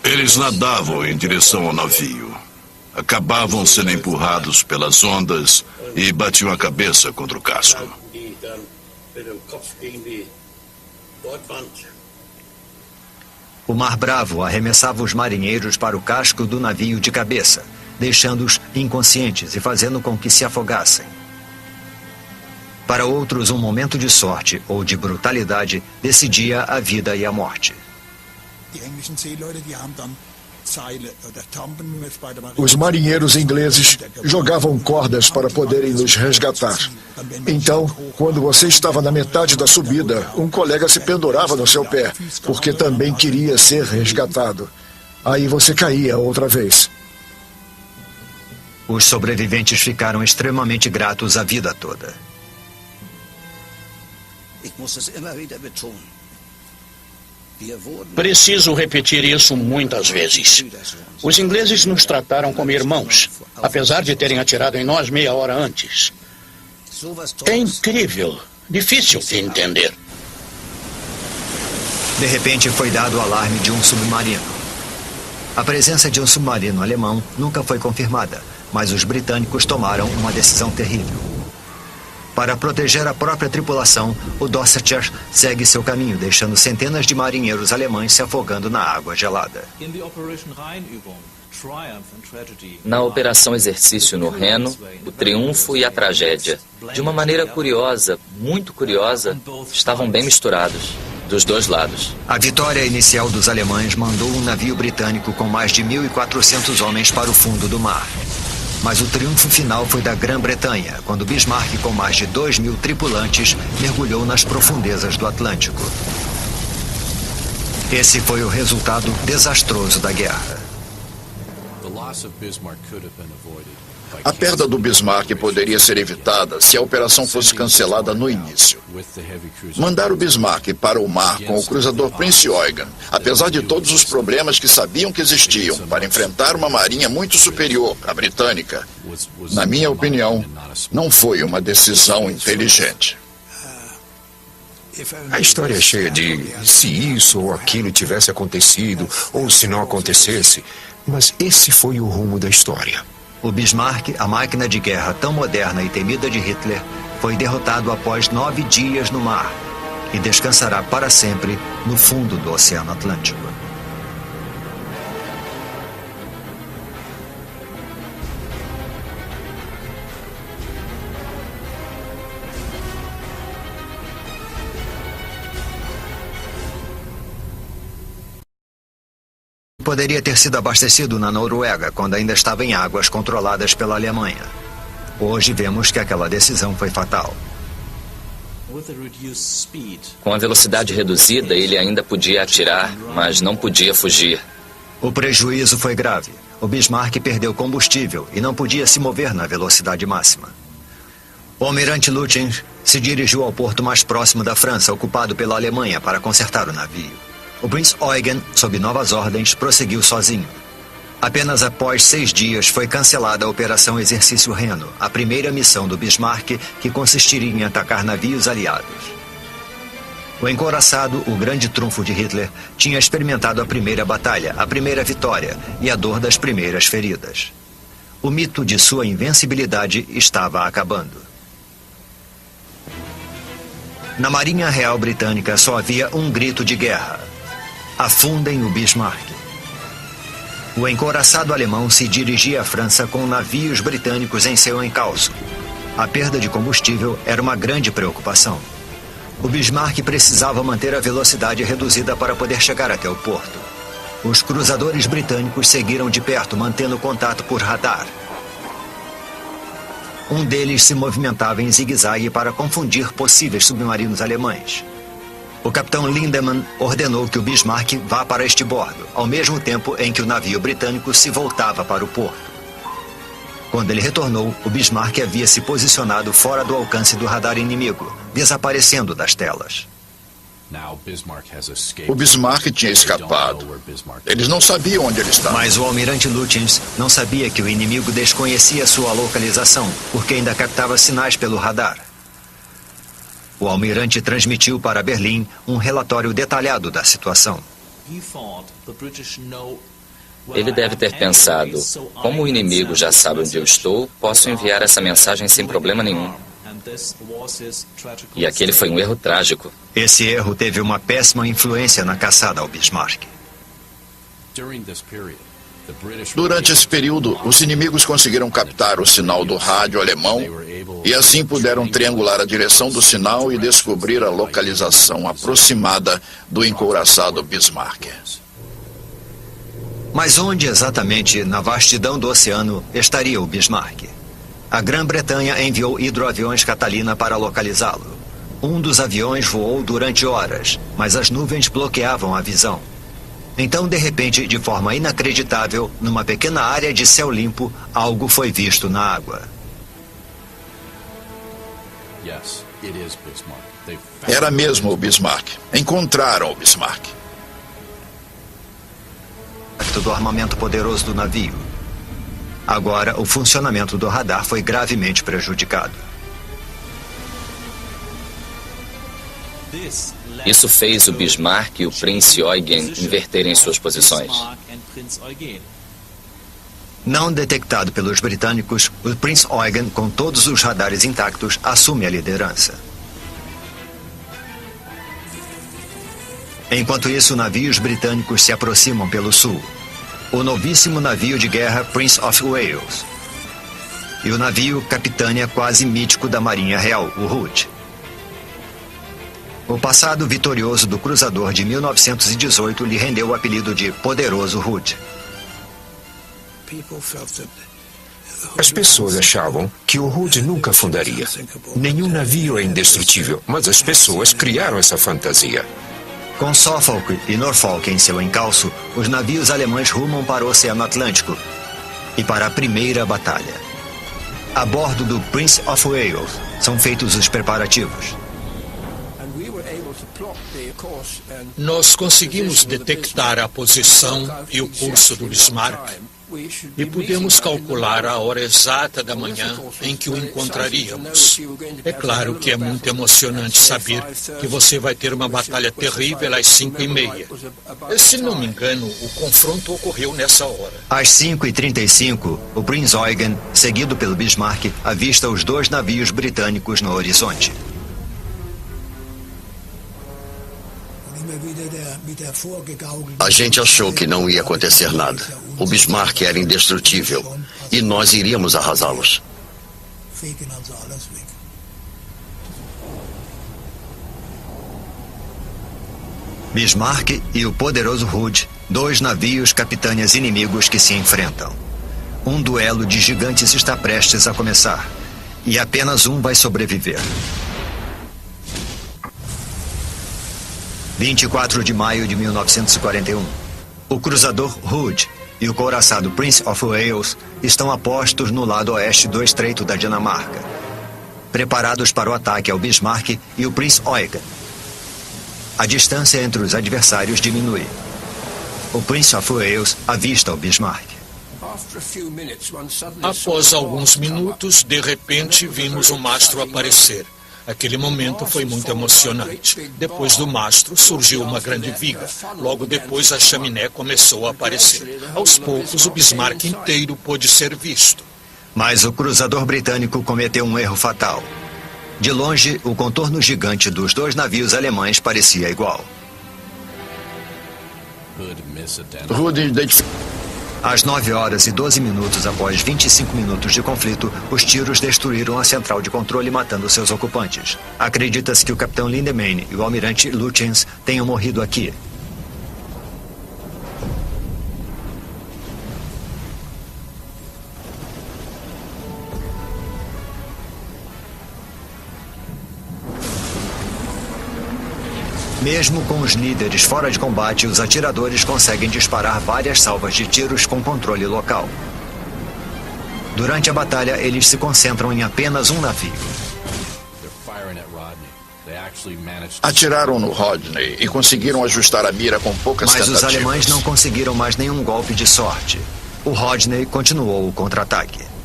Eles nadavam em direção ao navio. Acabavam sendo empurrados pelas ondas e batiam a cabeça contra o casco. O Mar Bravo arremessava os marinheiros para o casco do navio de cabeça, deixando-os inconscientes e fazendo com que se afogassem. Para outros, um momento de sorte ou de brutalidade decidia a vida e a morte. Os marinheiros ingleses jogavam cordas para poderem nos resgatar. Então, quando você estava na metade da subida, um colega se pendurava no seu pé, porque também queria ser resgatado. Aí você caía outra vez. Os sobreviventes ficaram extremamente gratos a vida toda. Preciso repetir isso muitas vezes. Os ingleses nos trataram como irmãos, apesar de terem atirado em nós meia hora antes. É incrível, difícil de entender. De repente foi dado o alarme de um submarino. A presença de um submarino alemão nunca foi confirmada, mas os britânicos tomaram uma decisão terrível. Para proteger a própria tripulação, o Dorsetshire segue seu caminho, deixando centenas de marinheiros alemães se afogando na água gelada. Na Operação Exercício no Reno, o triunfo e a tragédia, de uma maneira curiosa, muito curiosa, estavam bem misturados, dos dois lados. A vitória inicial dos alemães mandou um navio britânico com mais de 1.400 homens para o fundo do mar. Mas o triunfo final foi da Grã-Bretanha, quando Bismarck, com mais de 2.000 tripulantes, mergulhou nas profundezas do Atlântico. Esse foi o resultado desastroso da guerra. A perda do Bismarck poderia ser evitada se a operação fosse cancelada no início. Mandar o Bismarck para o mar com o cruzador Prince Eugen, apesar de todos os problemas que sabiam que existiam, para enfrentar uma marinha muito superior à britânica, na minha opinião, não foi uma decisão inteligente. A história é cheia de se isso ou aquilo tivesse acontecido, ou se não acontecesse, mas esse foi o rumo da história. O Bismarck, a máquina de guerra tão moderna e temida de Hitler, foi derrotado após 9 dias no mar e descansará para sempre no fundo do Oceano Atlântico. poderia ter sido abastecido na Noruega quando ainda estava em águas controladas pela Alemanha. Hoje vemos que aquela decisão foi fatal. Com a velocidade reduzida, ele ainda podia atirar, mas não podia fugir. O prejuízo foi grave. O Bismarck perdeu combustível e não podia se mover na velocidade máxima. O almirante Lütjens se dirigiu ao porto mais próximo da França, ocupado pela Alemanha, para consertar o navio. O Prinz Eugen, sob novas ordens, prosseguiu sozinho. Apenas após 6 dias foi cancelada a Operação Exercício Reno, a primeira missão do Bismarck, que consistiria em atacar navios aliados. O encouraçado, o grande trunfo de Hitler, tinha experimentado a primeira batalha, a primeira vitória e a dor das primeiras feridas. O mito de sua invencibilidade estava acabando. Na Marinha Real Britânica só havia um grito de guerra: afundem o Bismarck. O encouraçado alemão se dirigia à França com navios britânicos em seu encalço. A perda de combustível era uma grande preocupação. O Bismarck precisava manter a velocidade reduzida para poder chegar até o porto. Os cruzadores britânicos seguiram de perto, mantendo contato por radar. Um deles se movimentava em zigue-zague para confundir possíveis submarinos alemães. O capitão Lindemann ordenou que o Bismarck vá para este bordo, ao mesmo tempo em que o navio britânico se voltava para o porto. Quando ele retornou, o Bismarck havia se posicionado fora do alcance do radar inimigo, desaparecendo das telas. O Bismarck tinha escapado. Eles não sabiam onde ele estava. Mas o almirante Lütjens não sabia que o inimigo desconhecia sua localização, porque ainda captava sinais pelo radar. O almirante transmitiu para Berlim um relatório detalhado da situação. Ele deve ter pensado: como o inimigo já sabe onde eu estou, posso enviar essa mensagem sem problema nenhum. E aquele foi um erro trágico. Esse erro teve uma péssima influência na caçada ao Bismarck. Durante esse período, os inimigos conseguiram captar o sinal do rádio alemão e assim puderam triangular a direção do sinal e descobrir a localização aproximada do encouraçado Bismarck. Mas onde exatamente, na vastidão do oceano, estaria o Bismarck? A Grã-Bretanha enviou hidroaviões Catalina para localizá-lo. Um dos aviões voou durante horas, mas as nuvens bloqueavam a visão. Então, de repente, de forma inacreditável, numa pequena área de céu limpo, algo foi visto na água. Era mesmo o Bismarck. Encontraram o Bismarck. Do armamento poderoso do navio. Agora, o funcionamento do radar foi gravemente prejudicado. Isso fez o Bismarck e o Prinz Eugen inverterem suas posições. Não detectado pelos britânicos, o Prinz Eugen, com todos os radares intactos, assume a liderança. Enquanto isso, navios britânicos se aproximam pelo sul. O novíssimo navio de guerra Prince of Wales e o navio capitânia quase mítico da Marinha Real, o Hood. O passado vitorioso do cruzador de 1918 lhe rendeu o apelido de Poderoso Hood. As pessoas achavam que o Hood nunca afundaria. Nenhum navio é indestrutível, mas as pessoas criaram essa fantasia. Com Suffolk e Norfolk em seu encalço, os navios alemães rumam para o Oceano Atlântico e para a primeira batalha. A bordo do Prince of Wales são feitos os preparativos. Nós conseguimos detectar a posição e o curso do Bismarck e pudemos calcular a hora exata da manhã em que o encontraríamos. É claro que é muito emocionante saber que você vai ter uma batalha terrível às 5h30. Se não me engano, o confronto ocorreu nessa hora. Às 5h35, o Prinz Eugen, seguido pelo Bismarck, avista os 2 navios britânicos no horizonte. A gente achou que não ia acontecer nada. O Bismarck era indestrutível e nós iríamos arrasá-los. Bismarck e o poderoso Hood Dois navios capitães inimigos que se enfrentam. Um duelo de gigantes está prestes a começar. E apenas um vai sobreviver. 24 de maio de 1941. O cruzador Hood e o couraçado Prince of Wales estão a postos no lado oeste do Estreito da Dinamarca, preparados para o ataque ao Bismarck e o Prince Eugen. A distância entre os adversários diminui. O Prince of Wales avista o Bismarck. Após alguns minutos, de repente, vimos o mastro aparecer. Aquele momento foi muito emocionante. Depois do mastro, surgiu uma grande viga. Logo depois, a chaminé começou a aparecer. Aos poucos, o Bismarck inteiro pôde ser visto. Mas o cruzador britânico cometeu um erro fatal. De longe, o contorno gigante dos dois navios alemães parecia igual. Hood identificou. Às 9 horas e 12 minutos após 25 minutos de conflito, os tiros destruíram a central de controle, matando seus ocupantes. Acredita-se que o capitão Lindemann e o almirante Lutjens tenham morrido aqui. Mesmo com os líderes fora de combate, os atiradores conseguem disparar várias salvas de tiros com controle local. Durante a batalha, eles se concentram em apenas um navio. Atiraram no Rodney e conseguiram ajustar a mira com poucas tentativas. Mas os alemães não conseguiram mais nenhum golpe de sorte. O Rodney continuou o contra-ataque.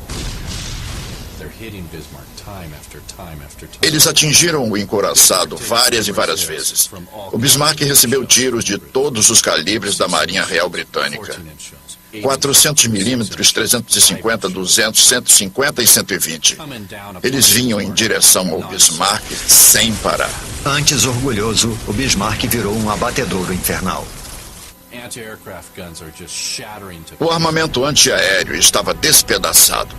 Eles atingiram o encouraçado várias e várias vezes. O Bismarck recebeu tiros de todos os calibres da Marinha Real Britânica. 400 milímetros, 350, 200, 150 e 120. Eles vinham em direção ao Bismarck sem parar. Antes orgulhoso, o Bismarck virou um abatedouro infernal. O armamento antiaéreo estava despedaçado.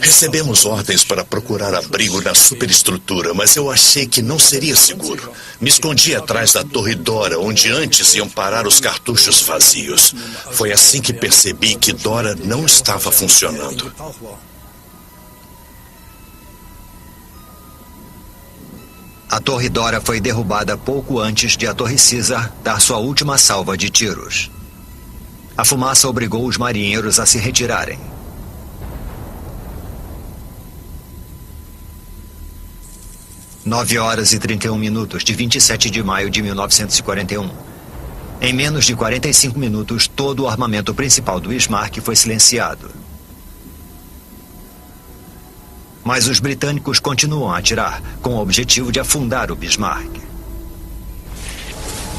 Recebemos ordens para procurar abrigo na superestrutura, mas eu achei que não seria seguro. Me escondi atrás da Torre Dora, onde antes iam parar os cartuchos vazios. Foi assim que percebi que Dora não estava funcionando. A Torre Dora foi derrubada pouco antes de a Torre Caesar dar sua última salva de tiros. A fumaça obrigou os marinheiros a se retirarem. Nove horas e 31 minutos de 27 de maio de 1941. Em menos de 45 minutos, todo o armamento principal do Bismarck foi silenciado. Mas os britânicos continuam a atirar, com o objetivo de afundar o Bismarck.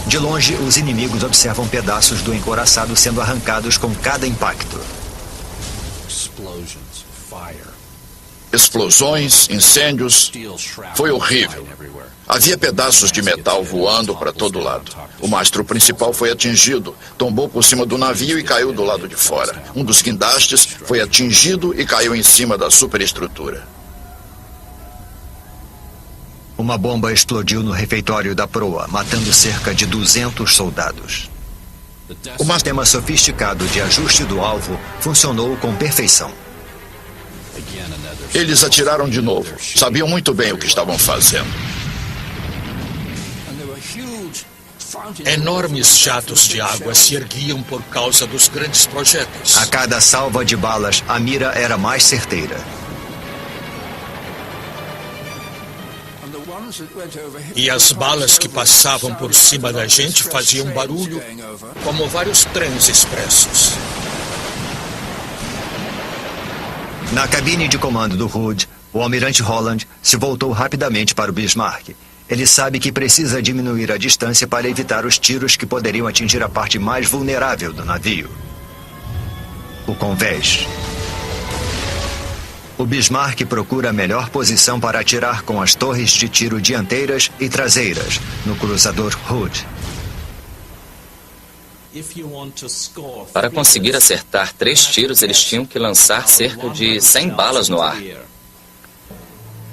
De longe, os inimigos observam pedaços do encouraçado sendo arrancados com cada impacto. Explosões, incêndios. Foi horrível. Havia pedaços de metal voando para todo lado. O mastro principal foi atingido, tombou por cima do navio e caiu do lado de fora. Um dos guindastes foi atingido e caiu em cima da superestrutura. Uma bomba explodiu no refeitório da proa, matando cerca de 200 soldados. O sistema sofisticado de ajuste do alvo funcionou com perfeição. Eles atiraram de novo. Sabiam muito bem o que estavam fazendo. Enormes jatos de água se erguiam por causa dos grandes projéteis. A cada salva de balas, a mira era mais certeira. E as balas que passavam por cima da gente faziam barulho, como vários trens expressos. Na cabine de comando do Hood, o almirante Holland se voltou rapidamente para o Bismarck. Ele sabe que precisa diminuir a distância para evitar os tiros que poderiam atingir a parte mais vulnerável do navio, o convés. O Bismarck procura a melhor posição para atirar com as torres de tiro dianteiras e traseiras no cruzador Hood. Para conseguir acertar 3 tiros, eles tinham que lançar cerca de 100 balas no ar.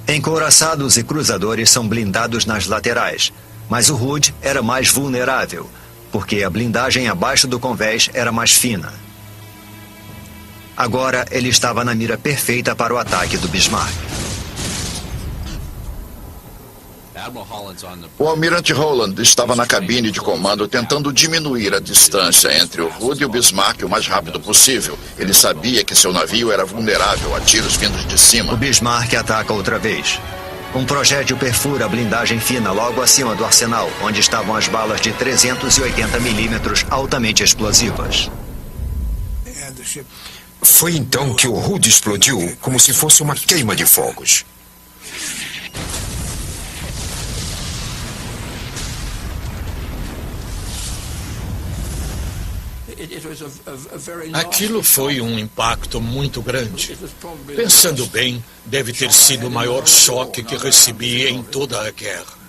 Encouraçados e cruzadores são blindados nas laterais, mas o Hood era mais vulnerável, porque a blindagem abaixo do convés era mais fina. Agora ele estava na mira perfeita para o ataque do Bismarck. O almirante Holland estava na cabine de comando tentando diminuir a distância entre o Hood e o Bismarck o mais rápido possível. Ele sabia que seu navio era vulnerável a tiros vindos de cima. O Bismarck ataca outra vez. Um projétil perfura a blindagem fina logo acima do arsenal, onde estavam as balas de 380 milímetros altamente explosivas. Foi então que o Hood explodiu como se fosse uma queima de fogos. Aquilo foi um impacto muito grande. Pensando bem, deve ter sido o maior choque que recebi em toda a guerra.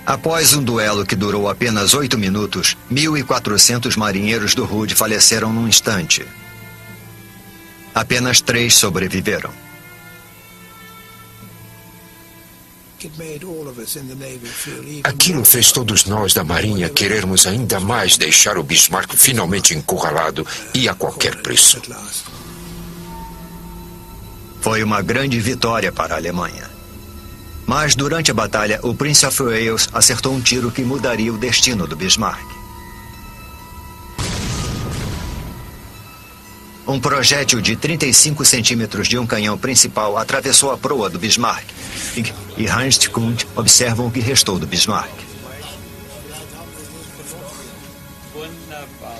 Após um duelo que durou apenas 8 minutos, 1.400 marinheiros do Hood faleceram num instante. Apenas 3 sobreviveram. Aquilo fez todos nós da Marinha querermos ainda mais deixar o Bismarck finalmente encurralado e a qualquer preço. Foi uma grande vitória para a Alemanha. Mas durante a batalha, o Prince of Wales acertou um tiro que mudaria o destino do Bismarck. Um projétil de 35 centímetros de um canhão principal atravessou a proa do Bismarck. E Heinz Kundt observam o que restou do Bismarck.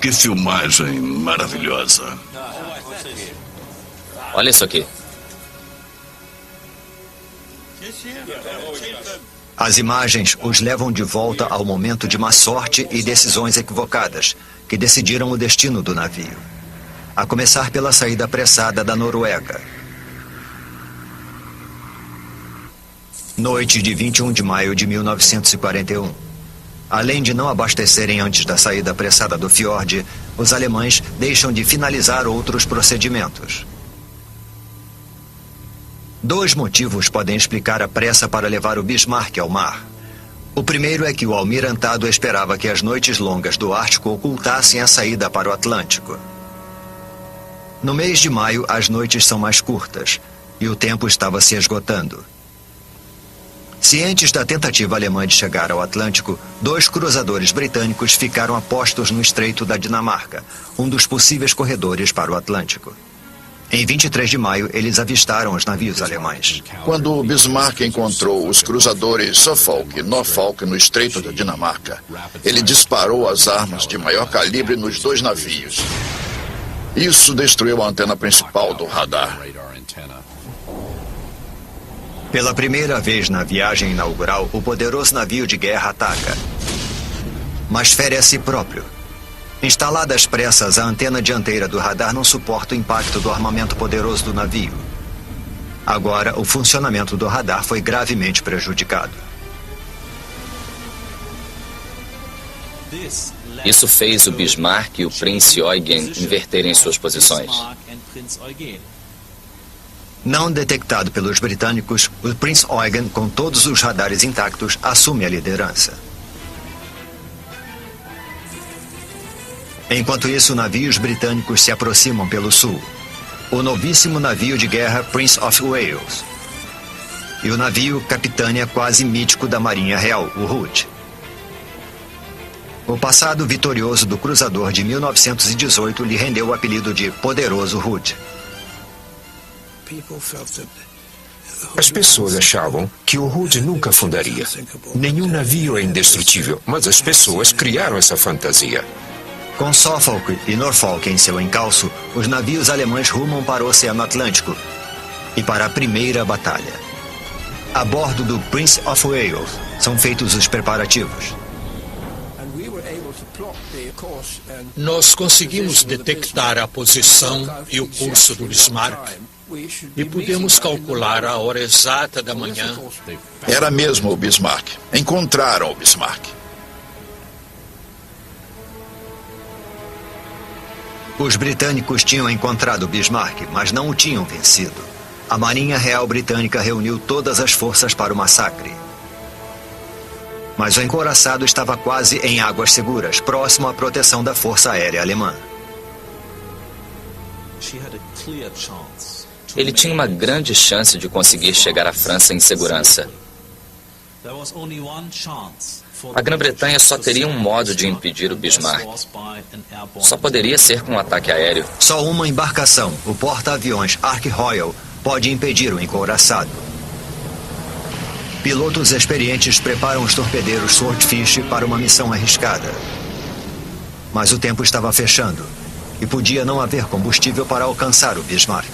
Que filmagem maravilhosa. Olha isso aqui. As imagens os levam de volta ao momento de má sorte e decisões equivocadas, que decidiram o destino do navio. A começar pela saída apressada da Noruega. Noite de 21 de maio de 1941. Além de não abastecerem antes da saída apressada do fiord, os alemães deixam de finalizar outros procedimentos. 2 motivos podem explicar a pressa para levar o Bismarck ao mar. O primeiro é que o almirantado esperava que as noites longas do Ártico ocultassem a saída para o Atlântico. No mês de maio, as noites são mais curtas e o tempo estava se esgotando. Cientes da tentativa alemã de chegar ao Atlântico, 2 cruzadores britânicos ficaram a postos no Estreito da Dinamarca, um dos possíveis corredores para o Atlântico. Em 23 de maio, eles avistaram os navios alemães. Quando o Bismarck encontrou os cruzadores Suffolk e Norfolk no Estreito da Dinamarca, ele disparou as armas de maior calibre nos 2 navios. Isso destruiu a antena principal do radar. Pela primeira vez na viagem inaugural, o poderoso navio de guerra ataca. Mas fere a si próprio. Instalada às pressas, a antena dianteira do radar não suporta o impacto do armamento poderoso do navio. Agora, o funcionamento do radar foi gravemente prejudicado. Isso fez o Bismarck e o Prince Eugen inverterem suas posições. Não detectado pelos britânicos, o Prince Eugen, com todos os radares intactos, assume a liderança. Enquanto isso, navios britânicos se aproximam pelo sul. O novíssimo navio de guerra Prince of Wales. E o navio capitânia quase mítico da Marinha Real, o Hood. O passado vitorioso do cruzador de 1918 lhe rendeu o apelido de Poderoso Hood. As pessoas achavam que o Hood nunca afundaria. Nenhum navio é indestrutível, mas as pessoas criaram essa fantasia. Com Suffolk e Norfolk em seu encalço, os navios alemães rumam para o Oceano Atlântico e para a primeira batalha. A bordo do Prince of Wales são feitos os preparativos. Nós conseguimos detectar a posição e o curso do Bismarck E pudemos calcular a hora exata da manhã. Era mesmo o Bismarck. Encontraram o Bismarck. Os britânicos tinham encontrado o Bismarck, mas não o tinham vencido. A Marinha Real Britânica reuniu todas as forças para o massacre. Mas o encouraçado estava quase em águas seguras, próximo à proteção da Força Aérea Alemã. Ele tinha uma grande chance de conseguir chegar à França em segurança. A Grã-Bretanha só teria um modo de impedir o Bismarck. Só poderia ser com um ataque aéreo. Só uma embarcação, o porta-aviões Ark Royal, pode impedir o encouraçado. Pilotos experientes preparam os torpedeiros Swordfish para uma missão arriscada. Mas o tempo estava fechando e podia não haver combustível para alcançar o Bismarck.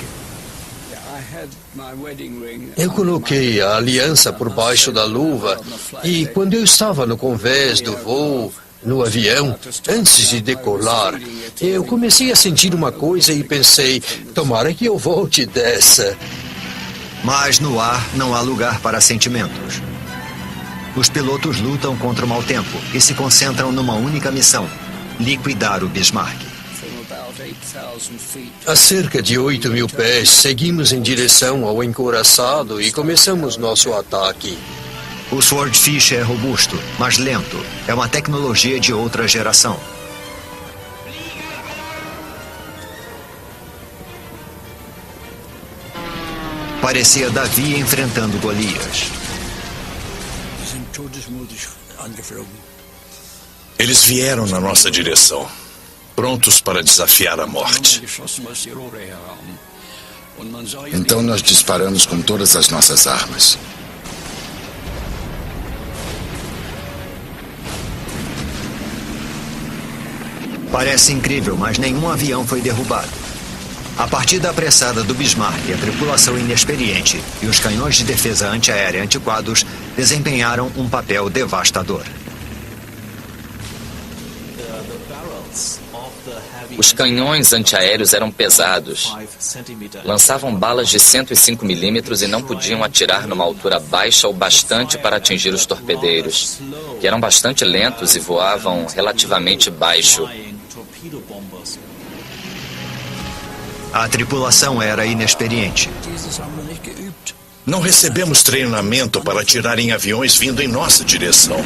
Eu coloquei a aliança por baixo da luva e quando eu estava no convés do voo, no avião, antes de decolar, eu comecei a sentir uma coisa e pensei, tomara que eu volte dessa. Mas no ar não há lugar para sentimentos. Os pilotos lutam contra o mau tempo e se concentram numa única missão: liquidar o Bismarck. A cerca de 8.000 pés, seguimos em direção ao encouraçado e começamos nosso ataque. O Swordfish é robusto, mas lento. É uma tecnologia de outra geração. Parecia Davi enfrentando Golias. Eles vieram na nossa direção, prontos para desafiar a morte. Então nós disparamos com todas as nossas armas. Parece incrível, mas nenhum avião foi derrubado. A partida apressada do Bismarck, a tripulação inexperiente e os canhões de defesa antiaérea antiquados desempenharam um papel devastador. Os canhões antiaéreos eram pesados. Lançavam balas de 105 milímetros e não podiam atirar numa altura baixa o bastante para atingir os torpedeiros, que eram bastante lentos e voavam relativamente baixo. A tripulação era inexperiente. Não recebemos treinamento para atirar em aviões vindo em nossa direção.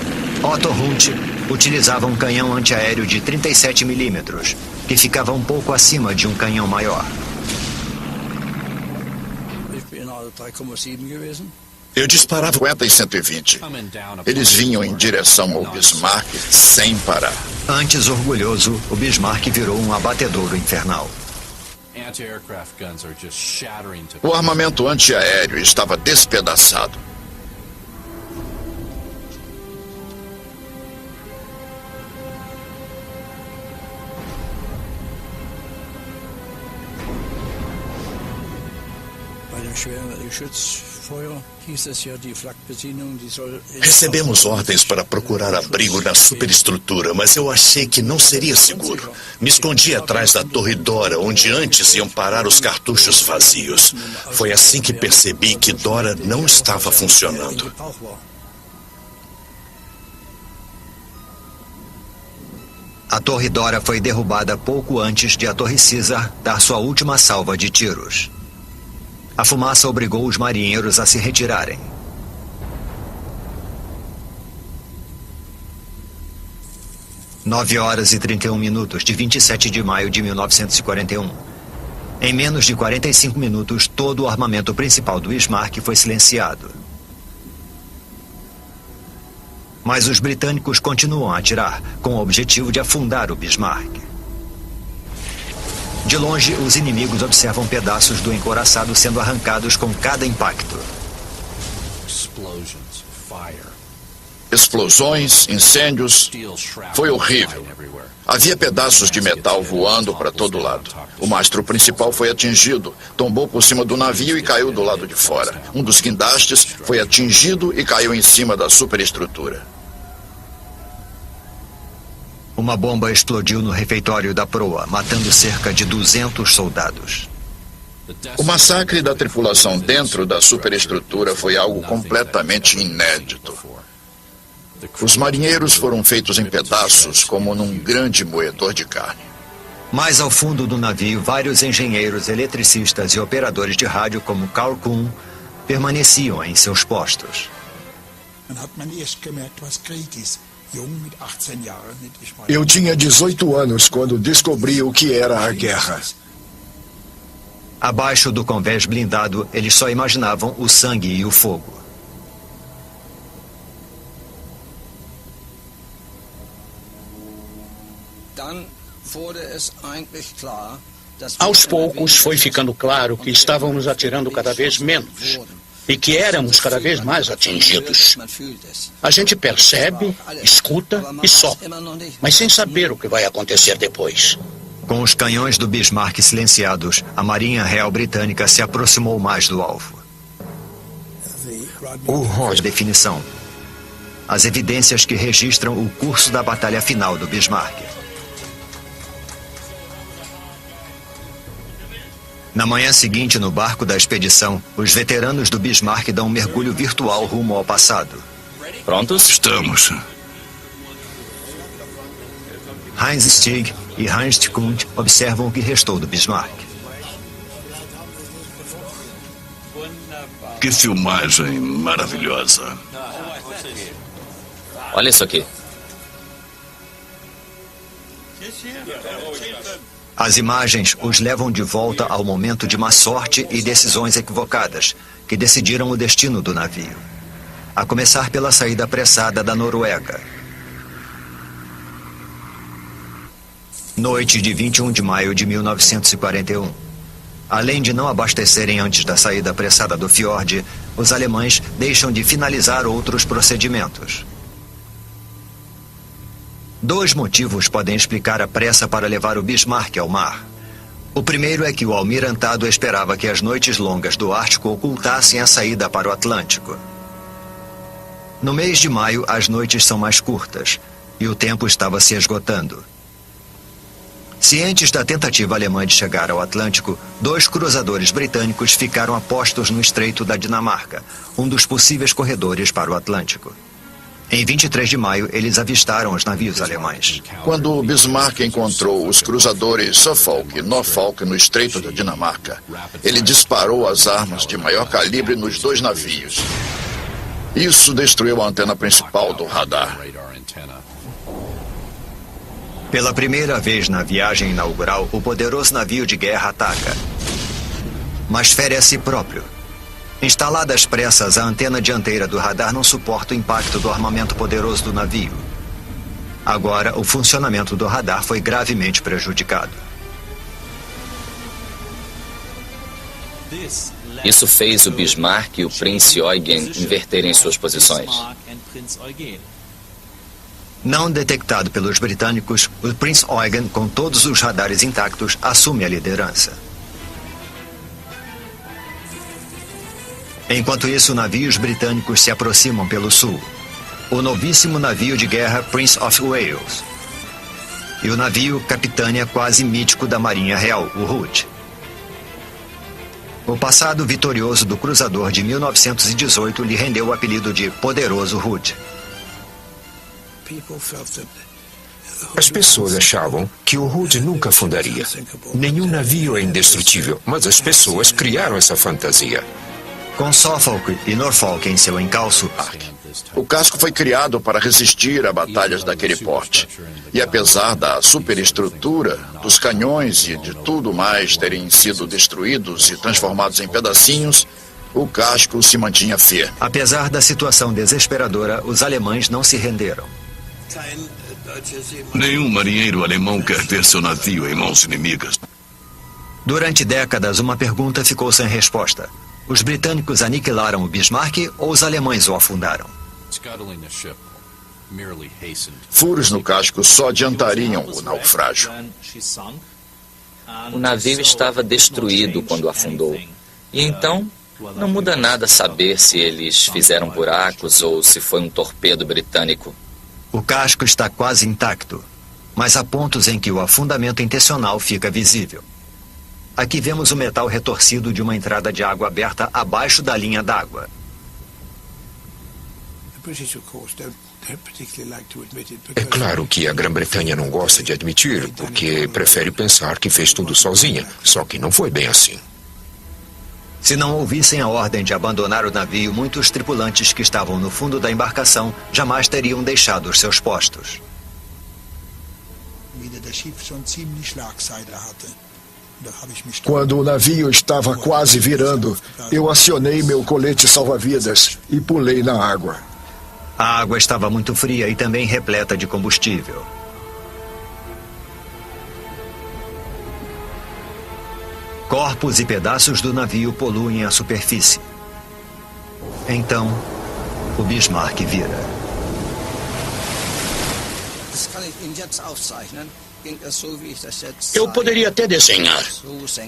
Otto Hunt utilizava um canhão antiaéreo de 37 milímetros, que ficava um pouco acima de um canhão maior. Eu disparava 50 e 120. Eles vinham em direção ao Bismarck sem parar. Antes orgulhoso, o Bismarck virou um abatedouro infernal. O armamento antiaéreo estava despedaçado. Recebemos ordens para procurar abrigo na superestrutura, mas eu achei que não seria seguro. Me escondi atrás da Torre Dora, onde antes iam parar os cartuchos vazios. Foi assim que percebi que Dora não estava funcionando. A Torre Dora foi derrubada pouco antes de a Torre Caesar dar sua última salva de tiros. A fumaça obrigou os marinheiros a se retirarem. Nove horas e 31 minutos de 27 de maio de 1941. Em menos de 45 minutos, todo o armamento principal do Bismarck foi silenciado. Mas os britânicos continuam a atirar, com o objetivo de afundar o Bismarck. De longe, os inimigos observam pedaços do encouraçado sendo arrancados com cada impacto. Explosões, incêndios. Foi horrível. Havia pedaços de metal voando para todo lado. O mastro principal foi atingido, tombou por cima do navio e caiu do lado de fora. Um dos guindastes foi atingido e caiu em cima da superestrutura. Uma bomba explodiu no refeitório da proa, matando cerca de 200 soldados. O massacre da tripulação dentro da superestrutura foi algo completamente inédito. Os marinheiros foram feitos em pedaços como num grande moedor de carne. Mais ao fundo do navio, vários engenheiros, eletricistas e operadores de rádio, como Carl Kuhn, permaneciam em seus postos. Eu tinha 18 anos quando descobri o que era a guerra. Abaixo do convés blindado, eles só imaginavam o sangue e o fogo. Aos poucos foi ficando claro que estávamos atirando cada vez menos e que éramos cada vez mais atingidos. A gente percebe, escuta e só, mas sem saber o que vai acontecer depois. Com os canhões do Bismarck silenciados, a Marinha Real Britânica se aproximou mais do alvo. O Roger. Definição. As evidências que registram o curso da batalha final do Bismarck. Na manhã seguinte, no barco da expedição, os veteranos do Bismarck dão um mergulho virtual rumo ao passado. Prontos? Estamos. Heinz Stieg e Heinz Kuhn observam o que restou do Bismarck. Que filmagem maravilhosa. Olha isso aqui. As imagens os levam de volta ao momento de má sorte e decisões equivocadas que decidiram o destino do navio. A começar pela saída apressada da Noruega. Noite de 21 de maio de 1941. Além de não abastecerem antes da saída apressada do fiord, os alemães deixam de finalizar outros procedimentos. 2 motivos podem explicar a pressa para levar o Bismarck ao mar. O primeiro é que o almirantado esperava que as noites longas do Ártico ocultassem a saída para o Atlântico. No mês de maio, as noites são mais curtas e o tempo estava se esgotando. Cientes da tentativa alemã de chegar ao Atlântico, 2 cruzadores britânicos ficaram a postos no Estreito da Dinamarca, um dos possíveis corredores para o Atlântico. Em 23 de maio, eles avistaram os navios alemães. Quando o Bismarck encontrou os cruzadores Suffolk e Norfolk no Estreito da Dinamarca, ele disparou as armas de maior calibre nos 2 navios. Isso destruiu a antena principal do radar. Pela primeira vez na viagem inaugural, o poderoso navio de guerra ataca. Mas fere a si próprio. Instalada às pressas, a antena dianteira do radar não suporta o impacto do armamento poderoso do navio. Agora, o funcionamento do radar foi gravemente prejudicado. Isso fez o Bismarck e o Prinz Eugen inverterem suas posições. Não detectado pelos britânicos, o Prinz Eugen, com todos os radares intactos, assume a liderança. Enquanto isso, navios britânicos se aproximam pelo sul. O novíssimo navio de guerra Prince of Wales. E o navio capitânia quase mítico da Marinha Real, o Hood. O passado vitorioso do cruzador de 1918 lhe rendeu o apelido de Poderoso Hood. As pessoas achavam que o Hood nunca afundaria. Nenhum navio é indestrutível, mas as pessoas criaram essa fantasia. Com Suffolk e Norfolk em seu encalço, o casco foi criado para resistir a batalhas daquele porte. E apesar da superestrutura, dos canhões e de tudo mais terem sido destruídos e transformados em pedacinhos, o casco se mantinha firme. Apesar da situação desesperadora, os alemães não se renderam. Nenhum marinheiro alemão quer ver seu navio em mãos inimigas. Durante décadas, uma pergunta ficou sem resposta. Os britânicos aniquilaram o Bismarck ou os alemães o afundaram? Furos no casco só adiantariam o naufrágio. O navio estava destruído quando afundou. E então, não muda nada saber se eles fizeram buracos ou se foi um torpedo britânico. O casco está quase intacto, mas há pontos em que o afundamento intencional fica visível. Aqui vemos o metal retorcido de uma entrada de água aberta abaixo da linha d'água. É claro que a Grã-Bretanha não gosta de admitir, porque prefere pensar que fez tudo sozinha, só que não foi bem assim. Se não ouvissem a ordem de abandonar o navio, muitos tripulantes que estavam no fundo da embarcação jamais teriam deixado os seus postos. Quando o navio estava quase virando, eu acionei meu colete salva-vidas e pulei na água. A água estava muito fria e também repleta de combustível. Corpos e pedaços do navio poluem a superfície. Então, o Bismarck vira. Eu poderia até desenhar.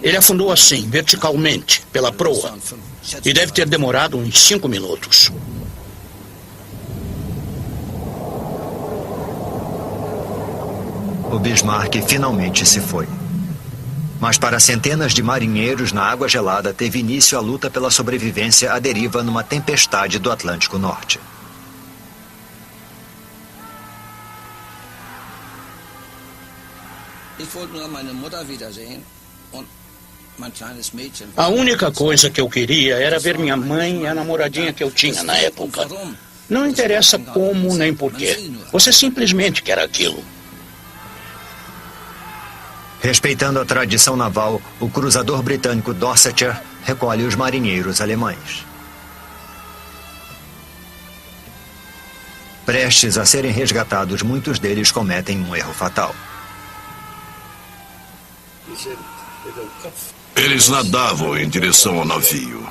Ele afundou assim, verticalmente, pela proa. E deve ter demorado uns 5 minutos. O Bismarck finalmente se foi. Mas para centenas de marinheiros na água gelada teve início a luta pela sobrevivência à deriva numa tempestade do Atlântico Norte. A única coisa que eu queria era ver minha mãe e a namoradinha que eu tinha na época. Não interessa como nem porquê. Você simplesmente quer aquilo. Respeitando a tradição naval, o cruzador britânico Dorsetshire recolhe os marinheiros alemães. Prestes a serem resgatados, muitos deles cometem um erro fatal. Eles nadavam em direção ao navio.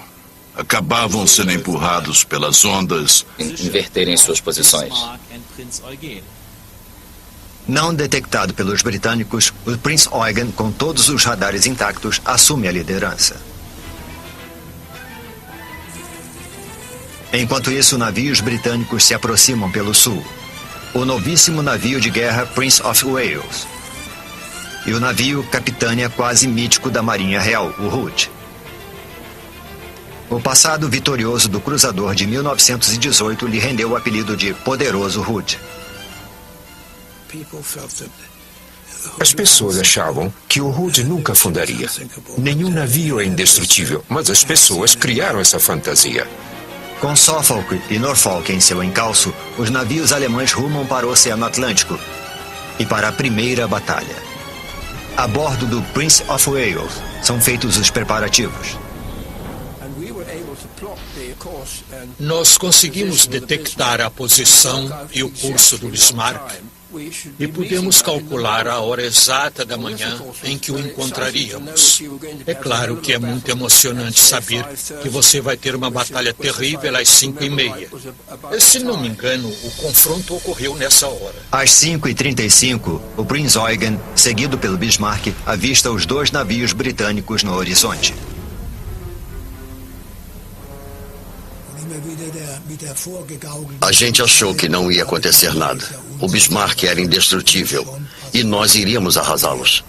Acabavam sendo empurrados pelas ondas. Inverterem suas posições. Não detectado pelos britânicos, o Prince Eugen, com todos os radares intactos, assume a liderança. Enquanto isso, navios britânicos se aproximam pelo sul. O novíssimo navio de guerra Prince of Wales. E o navio capitânia quase mítico da Marinha Real, o Hood. O passado vitorioso do cruzador de 1918 lhe rendeu o apelido de Poderoso Hood. As pessoas achavam que o Hood nunca afundaria. Nenhum navio é indestrutível, mas as pessoas criaram essa fantasia. Com Suffolk e Norfolk em seu encalço, os navios alemães rumam para o Oceano Atlântico e para a primeira batalha. A bordo do Prince of Wales são feitos os preparativos. Nós conseguimos detectar a posição e o curso do Bismarck e pudemos calcular a hora exata da manhã em que o encontraríamos. É claro que é muito emocionante saber que você vai ter uma batalha terrível às 5h30. Se não me engano, o confronto ocorreu nessa hora. Às 5h35, o Prince Eugen, seguido pelo Bismarck, avista os dois navios britânicos no horizonte. A gente achou que não ia acontecer nada. O Bismarck era indestrutível e nós iríamos arrasá-los.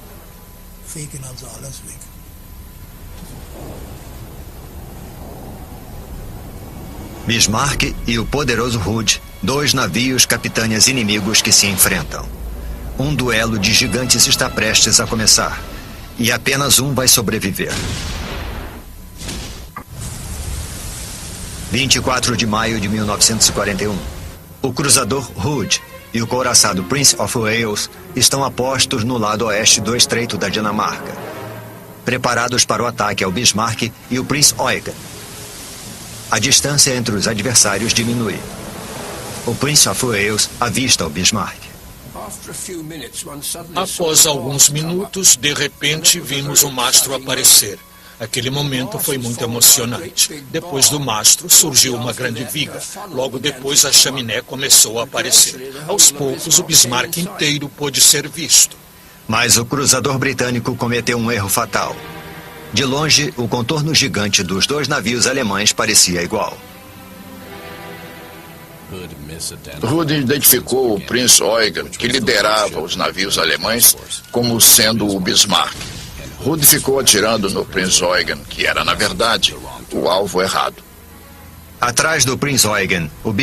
Bismarck e o Poderoso Hood, dois navios capitânias inimigos que se enfrentam. Um duelo de gigantes está prestes a começar e apenas um vai sobreviver. 24 de maio de 1941. O cruzador Hood e o couraçado Prince of Wales estão apostos no lado oeste do Estreito da Dinamarca, preparados para o ataque ao Bismarck e o Prince Eugen. A distância entre os adversários diminui. O Prince of Wales avista o Bismarck. Após alguns minutos, de repente, vimos o mastro aparecer. Aquele momento foi muito emocionante. Depois do mastro surgiu uma grande viga. Logo depois a chaminé começou a aparecer. Aos poucos o Bismarck inteiro pôde ser visto. Mas o cruzador britânico cometeu um erro fatal. De longe, o contorno gigante dos dois navios alemães parecia igual. Hood identificou o Prince Eugen, que liderava os navios alemães, como sendo o Bismarck. Rudd ficou atirando no Prinz Eugen, que era, na verdade, o alvo errado. Atrás do Prinz Eugen, o